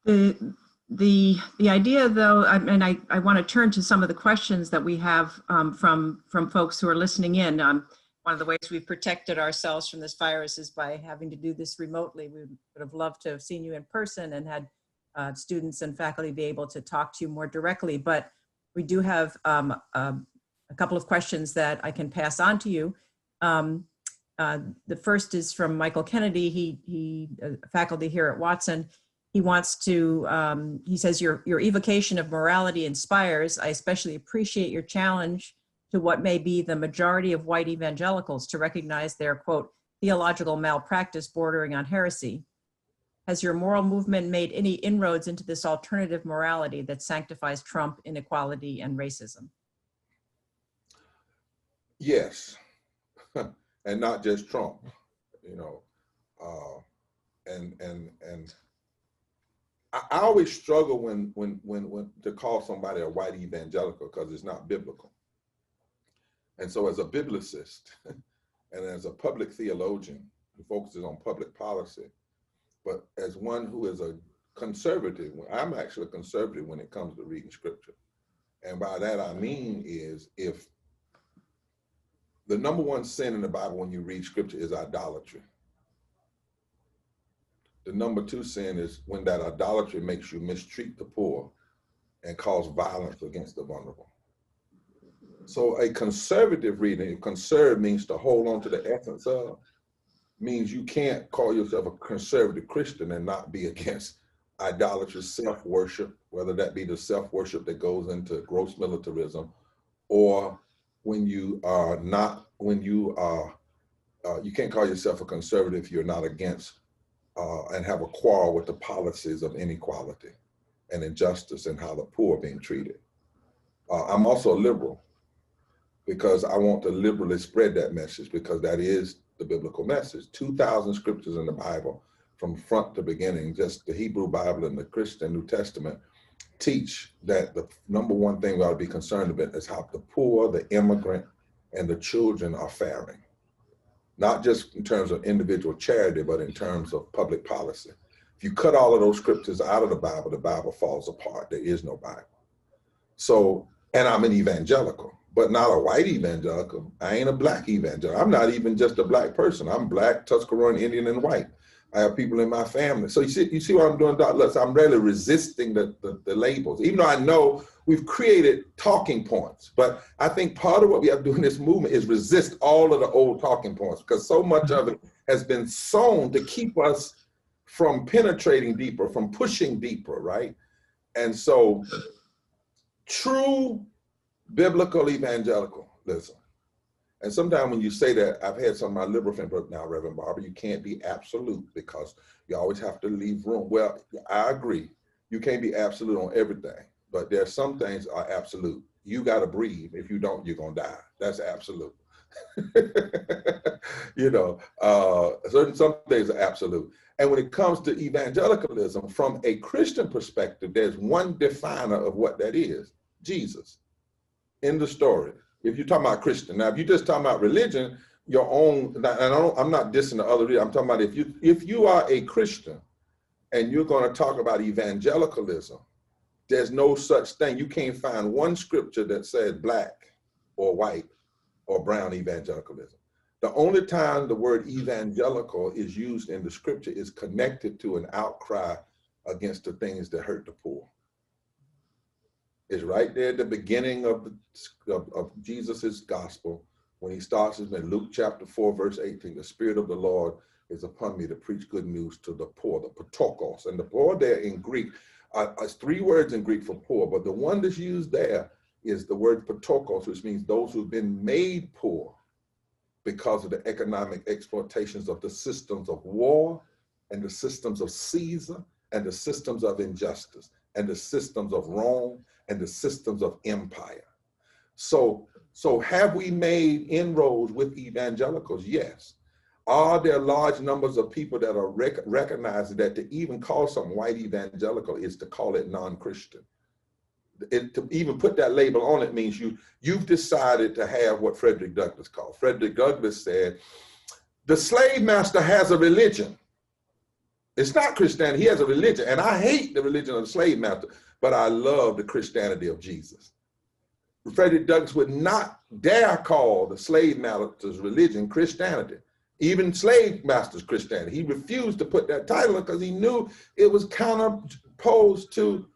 The idea, though, I want to turn to some of the questions that we have from folks who are listening in. One of the ways we've protected ourselves from this virus is by having to do this remotely. We would have loved to have seen you in person and had students and faculty be able to talk to you more directly. But we do have a couple of questions that I can pass on to you. The first is from Michael Kennedy. He faculty here at Watson. He wants to, he says, your evocation of morality inspires. I especially appreciate your challenge to what may be the majority of white evangelicals to recognize their, quote, theological malpractice bordering on heresy. Has your moral movement made any inroads into this alternative morality that sanctifies Trump, inequality, and racism? Yes, and not just Trump, and I always struggle when to call somebody a white evangelical, because it's not biblical. And so as a biblicist and as a public theologian who focuses on public policy, but as one who is a conservative, I'm actually a conservative when it comes to reading scripture. And by that I mean is, if the number one sin in the Bible when you read scripture is idolatry. The number two sin is when that idolatry makes you mistreat the poor and cause violence against the vulnerable. So a conservative reading, conserve means to hold on to the essence of, means you can't call yourself a conservative Christian and not be against idolatry, self-worship, whether that be the self-worship that goes into gross militarism, or when you are not, you can't call yourself a conservative if you're not against and have a quarrel with the policies of inequality and injustice and how the poor are being treated. I'm also a liberal because I want to liberally spread that message, because that is the biblical message. 2,000 scriptures in the Bible from front to beginning, just the Hebrew Bible and the Christian New Testament, teach that the number one thing we ought to be concerned about is how the poor, the immigrant, and the children are faring. Not just in terms of individual charity, but in terms of public policy. If you cut all of those scriptures out of the Bible falls apart. There is no Bible. So, and I'm an evangelical, but not a white evangelical. I ain't a black evangelical. I'm not even just a black person. I'm black, Tuscarora, Indian, and white. I have people in my family. So you see what I'm doing, Dr. Lutz? I'm really resisting the labels, even though I know we've created talking points. But I think part of what we have to do in this movement is resist all of the old talking points, because so much of it has been sown to keep us from penetrating deeper, from pushing deeper, right? And so true biblical evangelicalism. And sometimes when you say that, I've had some of my liberal friends, but now, Reverend Barber, you can't be absolute because you always have to leave room. Well, I agree. You can't be absolute on everything, but there are some things are absolute. You got to breathe. If you don't, you're going to die. That's absolute. You know, some things are absolute. And when it comes to evangelicalism, from a Christian perspective, there's one definer of what that is: Jesus. In the story. If you're talking about Christian, now if you're just talking about religion, your own, and I'm not dissing the other, I'm talking about if you are a Christian and you're going to talk about evangelicalism, there's no such thing. You can't find one scripture that says black or white or brown evangelicalism. The only time the word evangelical is used in the scripture is connected to an outcry against the things that hurt the poor. Is right there at the beginning of Jesus's gospel, when he starts in Luke chapter 4, verse 18, the Spirit of the Lord is upon me to preach good news to the poor, the patokos. And the poor there in Greek, is 3 words in Greek for poor, but the one that's used there is the word patokos, which means those who've been made poor because of the economic exploitations of the systems of war and the systems of Caesar and the systems of injustice and the systems of Rome and the systems of empire. So have we made inroads with evangelicals? Yes. Are there large numbers of people that are recognizing that to even call something white evangelical is to call it non-Christian? To even put that label on it means you've decided to have what Frederick Douglass called. Frederick Douglass said, the slave master has a religion. It's not Christianity, he has a religion. And I hate the religion of the slave master, but I love the Christianity of Jesus. Frederick Douglass would not dare call the slave master's religion Christianity, even slave master's Christianity. He refused to put that title because he knew it was counterposed to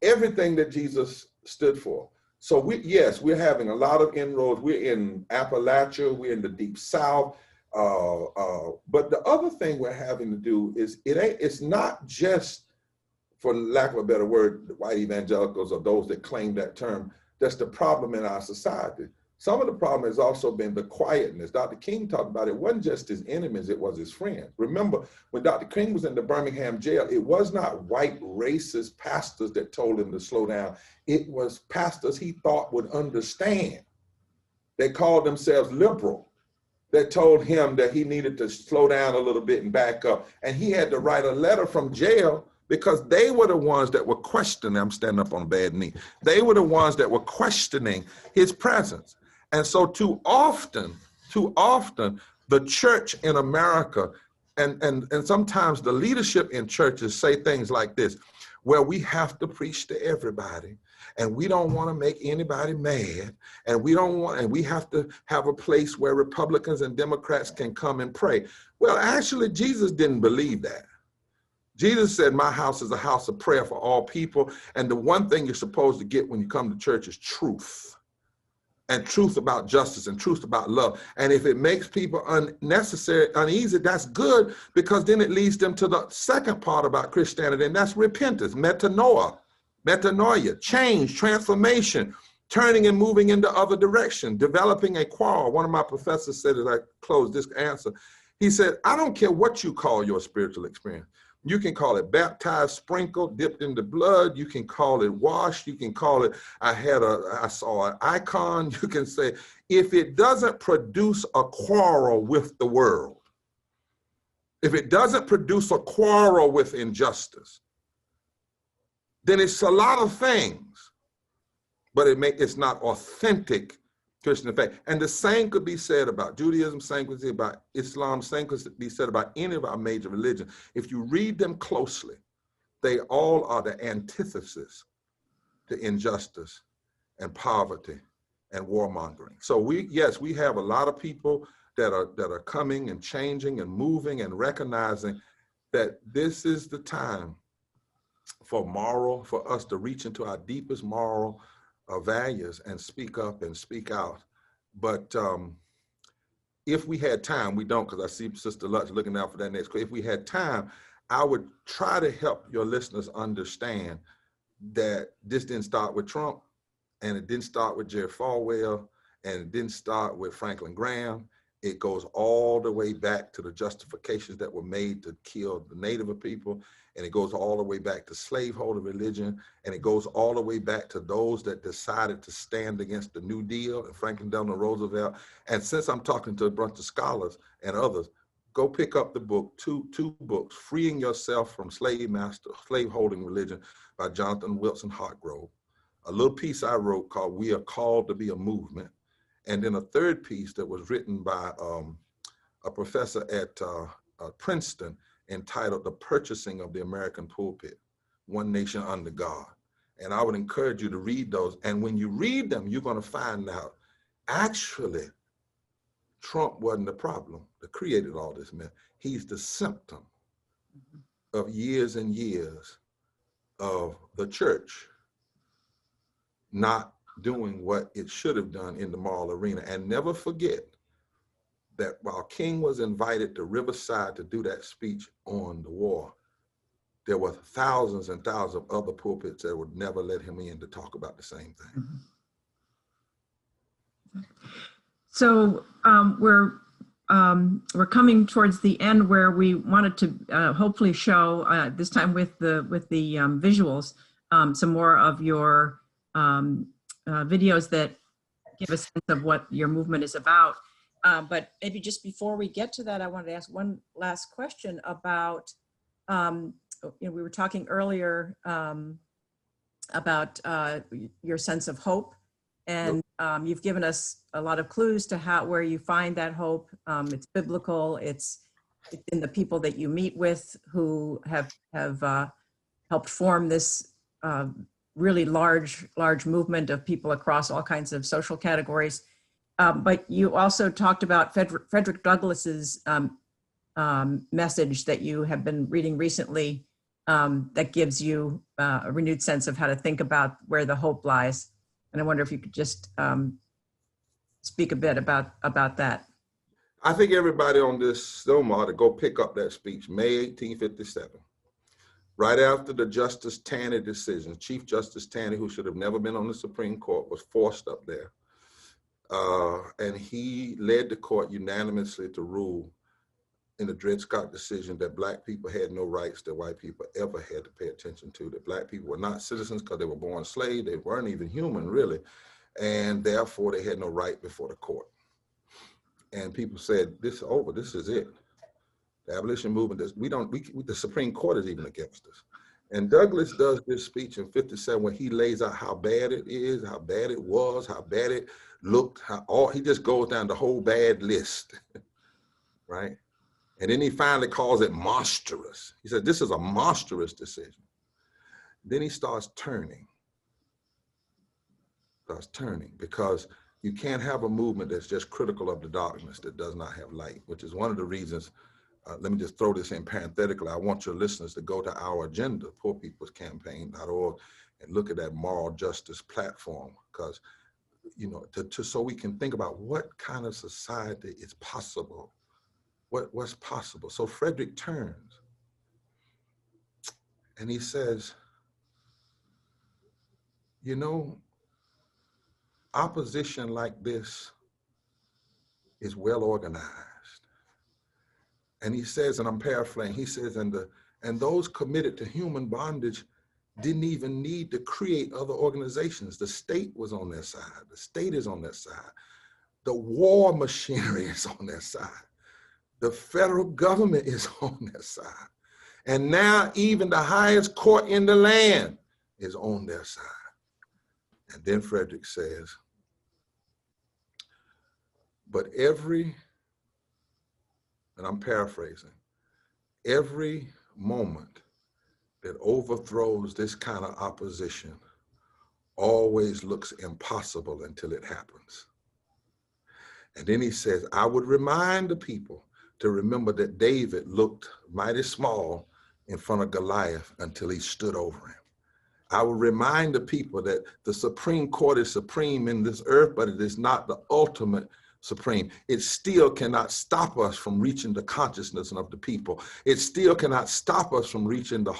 everything that Jesus stood for. So we're having a lot of inroads. We're in Appalachia, we're in the Deep South. But the other thing we're having to do is it's not just, for lack of a better word, the white evangelicals or those that claim that term, that's the problem in our society. Some of the problem has also been the quietness. Dr. King talked about it wasn't just his enemies, it was his friends. Remember, when Dr. King was in the Birmingham jail, it was not white racist pastors that told him to slow down. It was pastors he thought would understand. They called themselves liberal. That told him that he needed to slow down a little bit and back up. And he had to write a letter from jail because they were the ones that were questioning. I'm standing up on a bad knee. They were the ones that were questioning his presence. And so too often, the church in America and sometimes the leadership in churches say things like this: well, we have to preach to everybody, and we don't want to make anybody mad, and we have to have a place where Republicans and Democrats can come and pray. Well, actually, Jesus didn't believe that. Jesus said, my house is a house of prayer for all people, and the one thing you're supposed to get when you come to church is truth. And truth about justice and truth about love. And if it makes people uneasy, that's good, because then it leads them to the second part about Christianity, and that's repentance, metanoia, change, transformation, turning and moving in the other direction, developing a quarrel. One of my professors said, as I close this answer, he said, I don't care what you call your spiritual experience. You can call it baptized, sprinkled, dipped in the blood. You can call it washed. You can call it, I saw an icon. You can say, if it doesn't produce a quarrel with the world, if it doesn't produce a quarrel with injustice, then it's a lot of things, but it's not authentic Christian faith. And the same could be said about Judaism, same could be said about Islam, same could be said about any of our major religions. If you read them closely, they all are the antithesis to injustice and poverty and warmongering. So we have a lot of people that are coming and changing and moving and recognizing that this is the time for us to reach into our deepest moral values and speak up and speak out. But if we had time, we don't, because I see Sister Lutz looking out for that next question. If we had time, I would try to help your listeners understand that this didn't start with Trump, and it didn't start with Jerry Falwell, and it didn't start with Franklin Graham. It goes all the way back to the justifications that were made to kill the Native people, and it goes all the way back to slaveholder religion, and it goes all the way back to those that decided to stand against the New Deal and Franklin Delano Roosevelt. And since I'm talking to a bunch of scholars and others, go pick up the book, two books, Freeing Yourself from Slaveholding Religion by Jonathan Wilson Hartgrove, a little piece I wrote called We Are Called to Be a Movement, and then a third piece that was written by a professor at Princeton entitled The Purchasing of the American Pulpit, One Nation Under God. And I would encourage you to read those. And when you read them, you're going to find out, actually, Trump wasn't the problem that created all this mess. He's the symptom of years and years of the church not doing what it should have done in the moral arena. And never forget that while King was invited to Riverside to do that speech on the war, there were thousands and thousands of other pulpits that would never let him in to talk about the same thing. So we're coming towards the end where we wanted to hopefully show this time with the visuals some more of your videos that give a sense of what your movement is about. But maybe just before we get to that, I wanted to ask one last question about, we were talking earlier about your sense of hope, and you've given us a lot of clues to where you find that hope. It's biblical, it's in the people that you meet with who have helped form this really large movement of people across all kinds of social categories. But you also talked about Frederick Douglass's message that you have been reading recently that gives you a renewed sense of how to think about where the hope lies. And I wonder if you could just speak a bit about that. I think everybody on this Zoom ought to go pick up that speech, May 1857. Right after the Justice Taney decision, Chief Justice Taney, who should have never been on the Supreme Court, was forced up there. And he led the court unanimously to rule in the Dred Scott decision that Black people had no rights that white people ever had to pay attention to, that Black people were not citizens because they were born slaves, they weren't even human really, and therefore they had no right before the court. And people said, this is over, this is it. The abolition movement, the Supreme Court is even against us. And Douglass does this speech in 57 where he lays out how bad it is, how bad it was, how bad it looked, he just goes down the whole bad list, right? And then he finally calls it monstrous. He said, this is a monstrous decision. Then he starts turning because you can't have a movement that's just critical of the darkness that does not have light, which is one of the reasons. Let me just throw this in parenthetically. I want your listeners to go to our agenda, poorpeoplescampaign.org, and look at that moral justice platform, because, so we can think about what kind of society is possible, what's possible. So Frederick turns and he says, opposition like this is well organized. And he says, and I'm paraphrasing, he says, and those committed to human bondage didn't even need to create other organizations. The state was on their side. The state is on their side. The war machinery is on their side. The federal government is on their side. And now even the highest court in the land is on their side. And then Frederick says, but every, and I'm paraphrasing, every moment that overthrows this kind of opposition always looks impossible until it happens. And then he says, I would remind the people to remember that David looked mighty small in front of Goliath until he stood over him. I will remind the people that the Supreme Court is supreme in this earth, but it is not the ultimate supreme. It still cannot stop us from reaching the consciousness of the people. It still cannot stop us from reaching the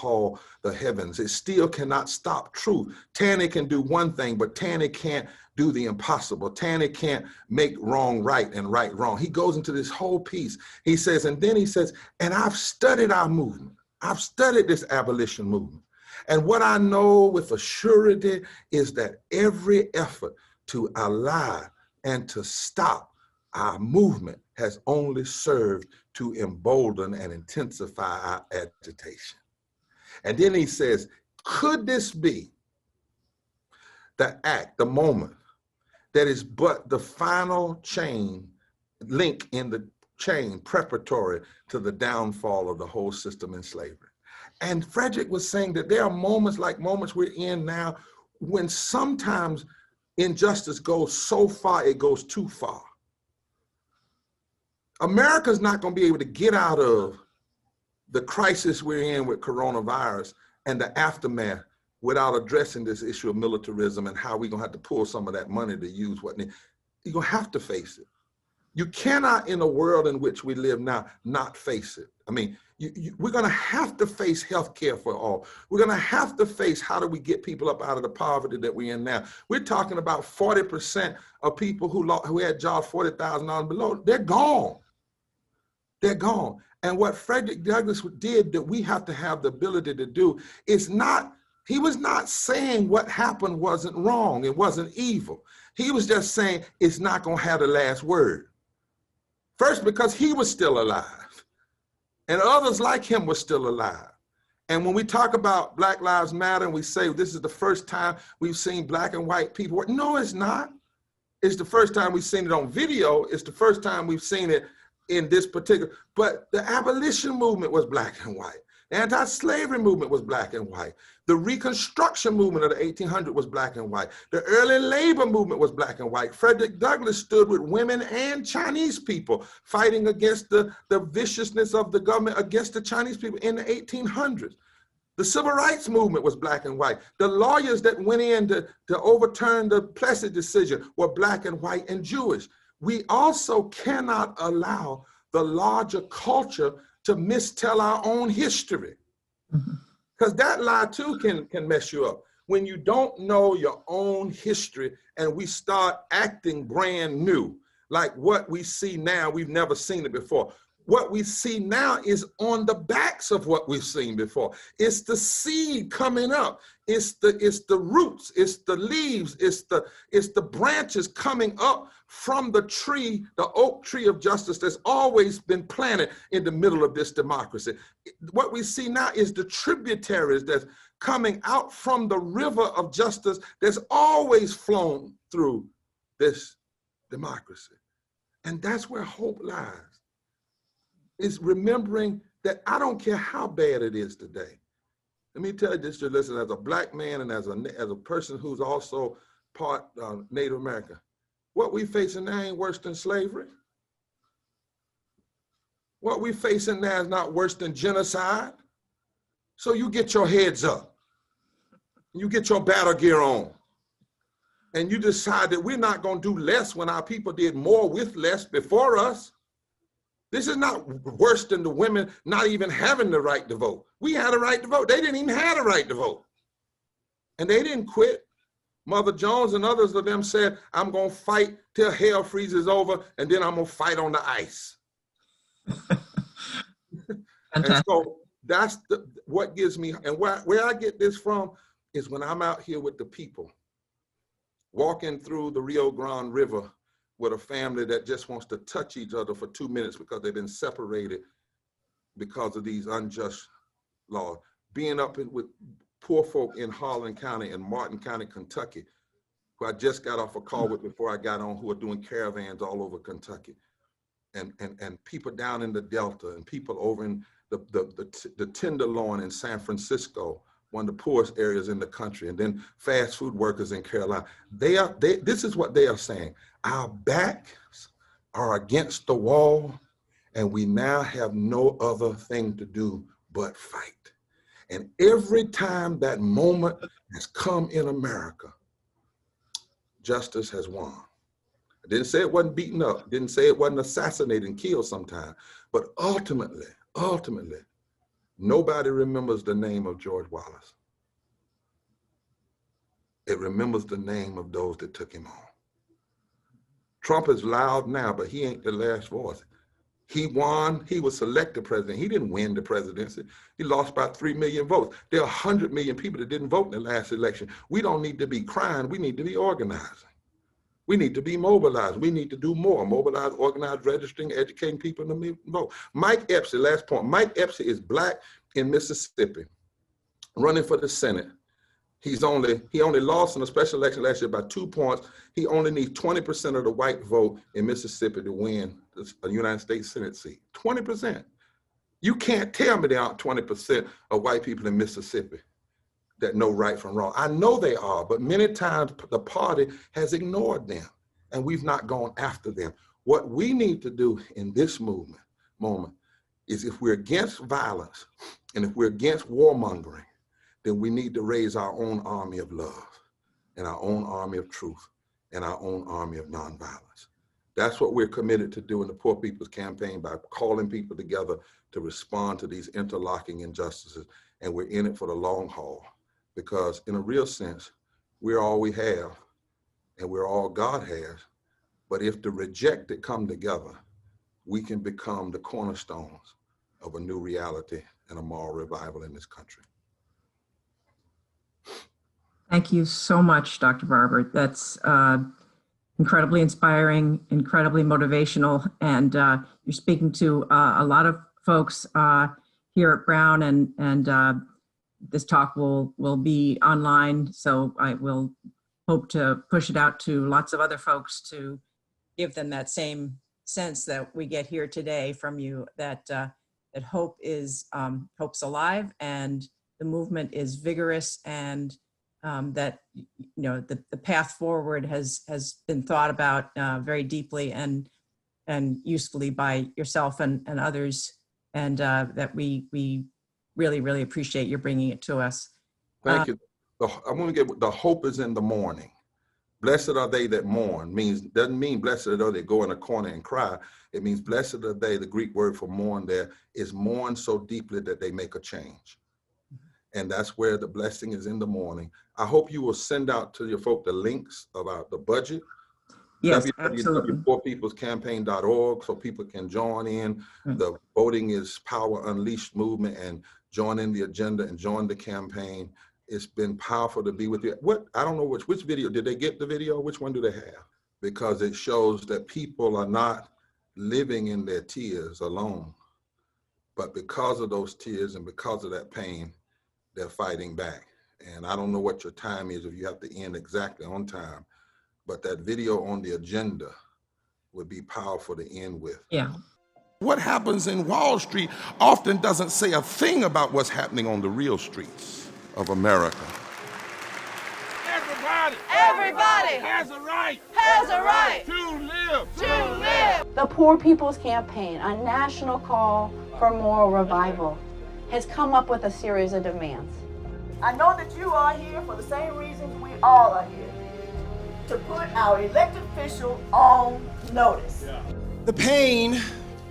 heavens. It still cannot stop truth. Tanny can do one thing, but Tanny can't do the impossible. Tanny can't make wrong right and right wrong. He goes into this whole piece. He says, and then he says, and I've studied our movement. I've studied this abolition movement. And what I know with a surety is that every effort to ally and to stop our movement has only served to embolden and intensify our agitation. And then he says, could this be the act, the moment, that is but the final link in the chain preparatory to the downfall of the whole system in slavery? And Frederick was saying that there are moments like moments we're in now when sometimes injustice goes so far, it goes too far. America's not going to be able to get out of the crisis we're in with coronavirus and the aftermath without addressing this issue of militarism and how we're going to have to pull some of that money to use what you're going to have to face it. You cannot, in a world in which we live now, not face it. I mean, we're going to have to face healthcare for all. We're going to have to face how do we get people up out of the poverty that we're in now. We're talking about 40% of people who had jobs $40,000 below. They're gone. They're gone. And what Frederick Douglass did that we have to have the ability to do is not, he was not saying what happened wasn't wrong, it wasn't evil. He was just saying it's not going to have the last word. First, because he was still alive, and others like him were still alive. And when we talk about Black Lives Matter and we say this is the first time we've seen black and white people work, no, it's not. It's the first time we've seen it on video. It's the first time we've seen it in this particular, but the abolition movement was black and white. The anti-slavery movement was black and white. The Reconstruction movement of the 1800s was black and white. The early labor movement was black and white. Frederick Douglass stood with women and Chinese people fighting against the viciousness of the government against the Chinese people in the 1800s. The civil rights movement was black and white. The lawyers that went in to overturn the Plessy decision were black and white and Jewish. We also cannot allow the larger culture to mistell our own history. Because that lie too can mess you up. When you don't know your own history and we start acting brand new, like what we see now, we've never seen it before. What we see now is on the backs of what we've seen before. It's the seed coming up. It's the roots, it's the leaves, it's the branches coming up from the tree, the oak tree of justice that's always been planted in the middle of this democracy. What we see now is the tributaries that's coming out from the river of justice that's always flown through this democracy. And that's where hope lies. Is remembering that I don't care how bad it is today. Let me tell you this, to listen, as a black man and as a person who's also part Native American, what we facing now ain't worse than slavery. What we facing now is not worse than genocide. So you get your heads up, you get your battle gear on, and you decide that we're not gonna do less when our people did more with less before us. This is not worse than the women not even having the right to vote. We had a right to vote. They didn't even have a right to vote. And they didn't quit. Mother Jones and others of them said, I'm going to fight till hell freezes over, and then I'm going to fight on the ice. And so that's what gives me, and where I get this from is when I'm out here with the people, walking through the Rio Grande River with a family that just wants to touch each other for 2 minutes because they've been separated because of these unjust laws. Being up with poor folk in Harlan County and Martin County, Kentucky, who I just got off a call with before I got on, who are doing caravans all over Kentucky. And people down in the Delta, and people over in the Tenderloin in San Francisco, one of the poorest areas in the country, and then fast food workers in Carolina. This is what they are saying. Our backs are against the wall, and we now have no other thing to do but fight. And every time that moment has come in America, justice has won. I didn't say it wasn't beaten up, didn't say it wasn't assassinated and killed sometime, but ultimately, nobody remembers the name of George Wallace. It remembers the name of those that took him on. Trump is loud now, but he ain't the last voice. He won, he was selected president. He didn't win the presidency. He lost about 3 million votes. There are 100 million people that didn't vote in the last election. We don't need to be crying, we need to be organizing. We need to be mobilized. We need to do more. Mobilize, organize, registering, educating people to vote. Mike Epstein, last point. Mike Epstein is Black in Mississippi, running for the Senate. He only lost in a special election last year by 2 points. He only needs 20% of the white vote in Mississippi to win a United States Senate seat. 20%. You can't tell me there aren't 20% of white people in Mississippi that know right from wrong. I know they are, but many times the party has ignored them, and we've not gone after them. What we need to do in this moment is, if we're against violence and if we're against warmongering, then we need to raise our own army of love and our own army of truth and our own army of nonviolence. That's what we're committed to do in the Poor People's Campaign, by calling people together to respond to these interlocking injustices. And we're in it for the long haul, because in a real sense, we're all we have and we're all God has. But if the rejected come together, we can become the cornerstones of a new reality and a moral revival in this country. Thank you so much, Dr. Barber. That's incredibly inspiring, incredibly motivational, and you're speaking to a lot of folks here at Brown, and this talk will be online, so I will hope to push it out to lots of other folks to give them that same sense that we get here today from you, that that hope is hope's alive, and the movement is vigorous, and that the path forward has been thought about very deeply and usefully by yourself and others, and that we really appreciate your bringing it to us. Thank you. I want to get, the hope is in the morning. Blessed are they that mourn. Doesn't mean blessed are they that go in a corner and cry. It means blessed are they. The Greek word for mourn there is mourn so deeply that they make a change. And that's where the blessing is, in the morning. I hope you will send out to your folk the links about the budget. Yes, absolutely. www.poorpeoplescampaign.org, so people can join in. The Voting is Power Unleashed movement and join in the agenda and join the campaign. It's been powerful to be with you. I don't know which video, did they get the video? Which one do they have? Because it shows that people are not living in their tears alone, but because of those tears and because of that pain, they're fighting back. And I don't know what your time is, if you have to end exactly on time, but that video on the agenda would be powerful to end with. Yeah. What happens in Wall Street often doesn't say a thing about what's happening on the real streets of America. Everybody has a right to live. The Poor People's Campaign, a national call for moral revival, has come up with a series of demands. I know that you are here for the same reasons we all are here, to put our elected official on notice. The pain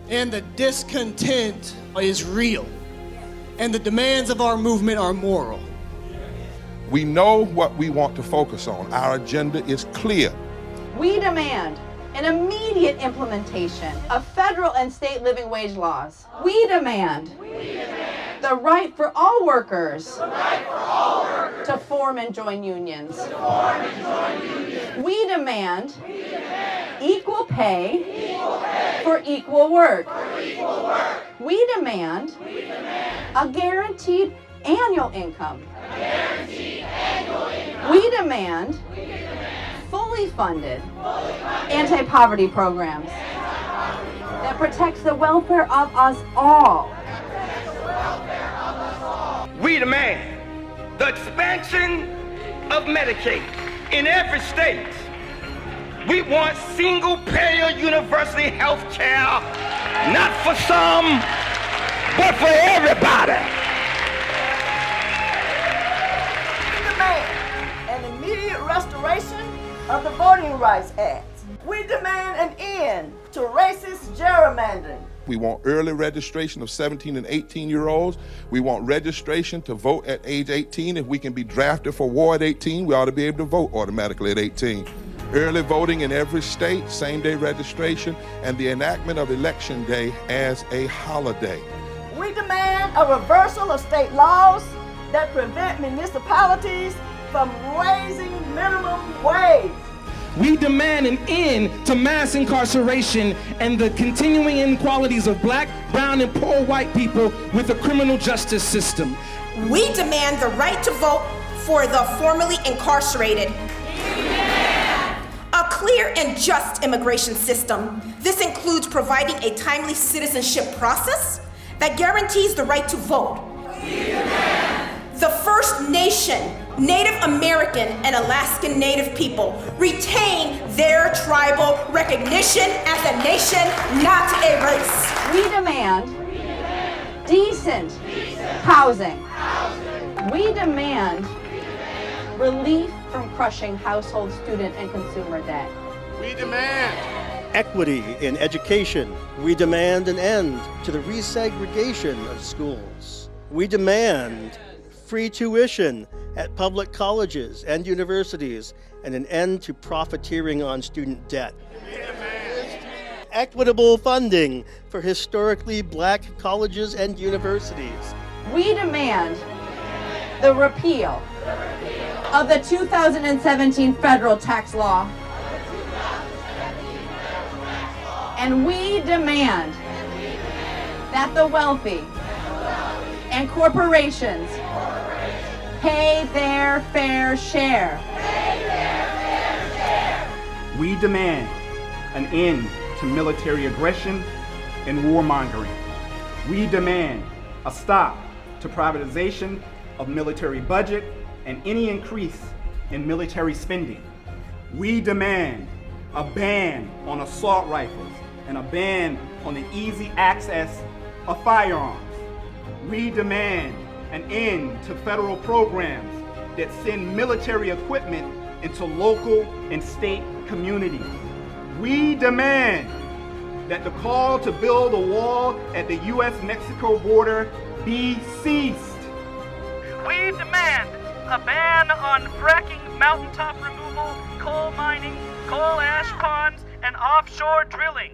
and the discontent is real, and the demands of our movement are moral. We know what we want to focus on. Our agenda is clear. We demand an immediate implementation of federal and state living wage laws. We demand the right for all workers to form and join unions. We demand equal pay for equal work. We demand a guaranteed annual income. We demand fully funded anti-poverty programs that protects the welfare of us all. We demand the expansion of Medicaid in every state. We want single-payer universal health care, not for some, but for everybody. We demand an immediate restoration of the Voting Rights Act. We demand an end to racist gerrymandering. We want early registration of 17 and 18-year-olds. We want registration to vote at age 18. If we can be drafted for war at 18, we ought to be able to vote automatically at 18. Early voting in every state, same-day registration, and the enactment of Election Day as a holiday. We demand a reversal of state laws that prevent municipalities from raising minimum wage. We demand an end to mass incarceration and the continuing inequalities of black, brown, and poor white people with the criminal justice system. We demand the right to vote for the formerly incarcerated. A clear and just immigration system. This includes providing a timely citizenship process that guarantees the right to vote. The First Nation, Native American, and Alaskan Native people retain their tribal recognition as a nation, not a race. We demand decent housing. We demand relief from crushing household, student, and consumer debt. We demand equity in education. We demand an end to the resegregation of schools. We demand free tuition at public colleges and universities and an end to profiteering on student debt. Equitable funding for historically black colleges and universities. We demand the repeal of the 2017 federal tax law. And we demand that the wealthy and corporations pay their fair share. We demand an end to military aggression and warmongering. We demand a stop to privatization of military budget and any increase in military spending. We demand a ban on assault rifles and a ban on the easy access of firearms. We demand an end to federal programs that send military equipment into local and state communities. We demand that the call to build a wall at the U.S.-Mexico border be ceased. We demand a ban on fracking, mountaintop removal, coal mining, coal ash ponds, and offshore drilling.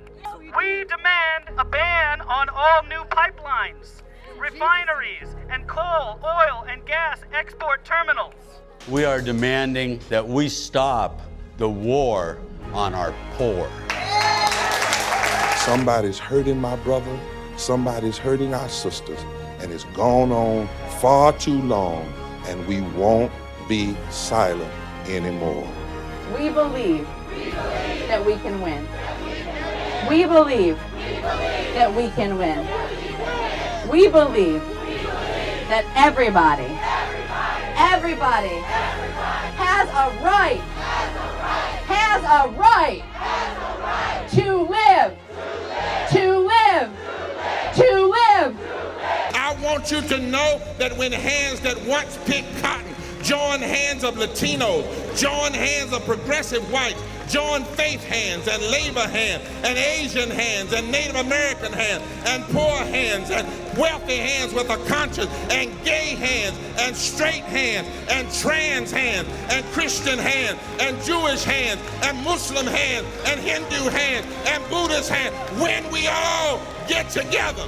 We demand a ban on all new pipelines, refineries, and coal, oil, and gas export terminals. We are demanding that we stop the war on our poor. Somebody's hurting my brother, somebody's hurting our sisters, and it's gone on far too long, and we won't be silent anymore. We believe that we can win. We believe that we can win. We believe that everybody has a right to live. I want you to know that when hands that once picked cotton join hands of Latinos, join hands of progressive whites, join faith hands and labor hands and Asian hands and Native American hands and poor hands and wealthy hands with a conscience and gay hands and straight hands and trans hands and Christian hands and Jewish hands and Muslim hands and Hindu hands and Buddhist hands. When we all get together,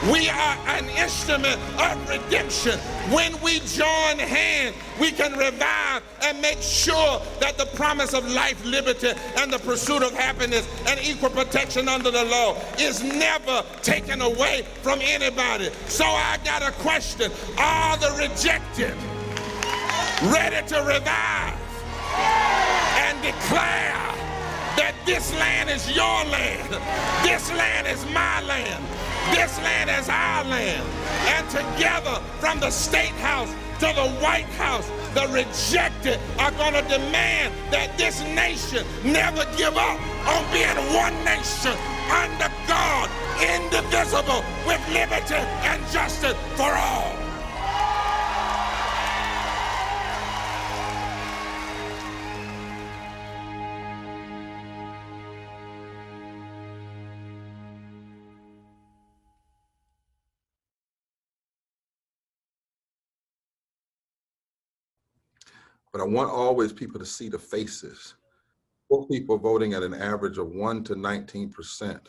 We are an instrument of redemption. When we join hands, we can revive and make sure that the promise of life, liberty, and the pursuit of happiness and equal protection under the law is never taken away from anybody. So I got a question. Are the rejected ready to revive and declare that this land is your land, this land is my land, this land is our land, and together from the State House to the White House, the rejected are going to demand that this nation never give up on being one nation under God, indivisible, with liberty and justice for all. But I want always people to see the faces. Poor people voting at an average of 1 to 19%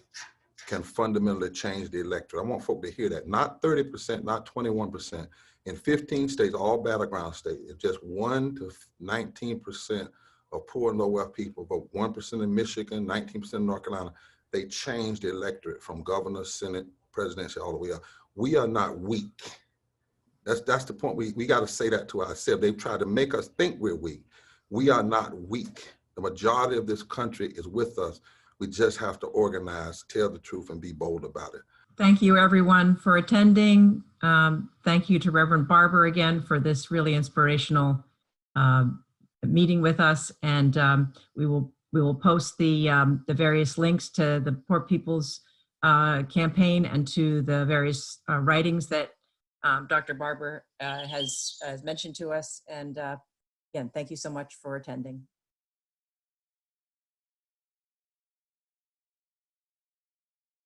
can fundamentally change the electorate. I want folk to hear that. Not 30%, not 21%. In 15 states, all battleground states, it's just 1 to 19% of poor and low wealth people vote. 1% in Michigan, 19% in North Carolina. They change the electorate from governor, Senate, presidency, all the way up. We are not weak. That's the point. We got to say that to ourselves. They've tried to make us think we're weak. We are not weak. The majority of this country is with us. We just have to organize, tell the truth, and be bold about it. Thank you, everyone, for attending. Thank you to Reverend Barber again for this really inspirational meeting with us. And we will post the various links to the Poor People's campaign and to the various writings that Dr. Barber has mentioned to us. And again, thank you so much for attending.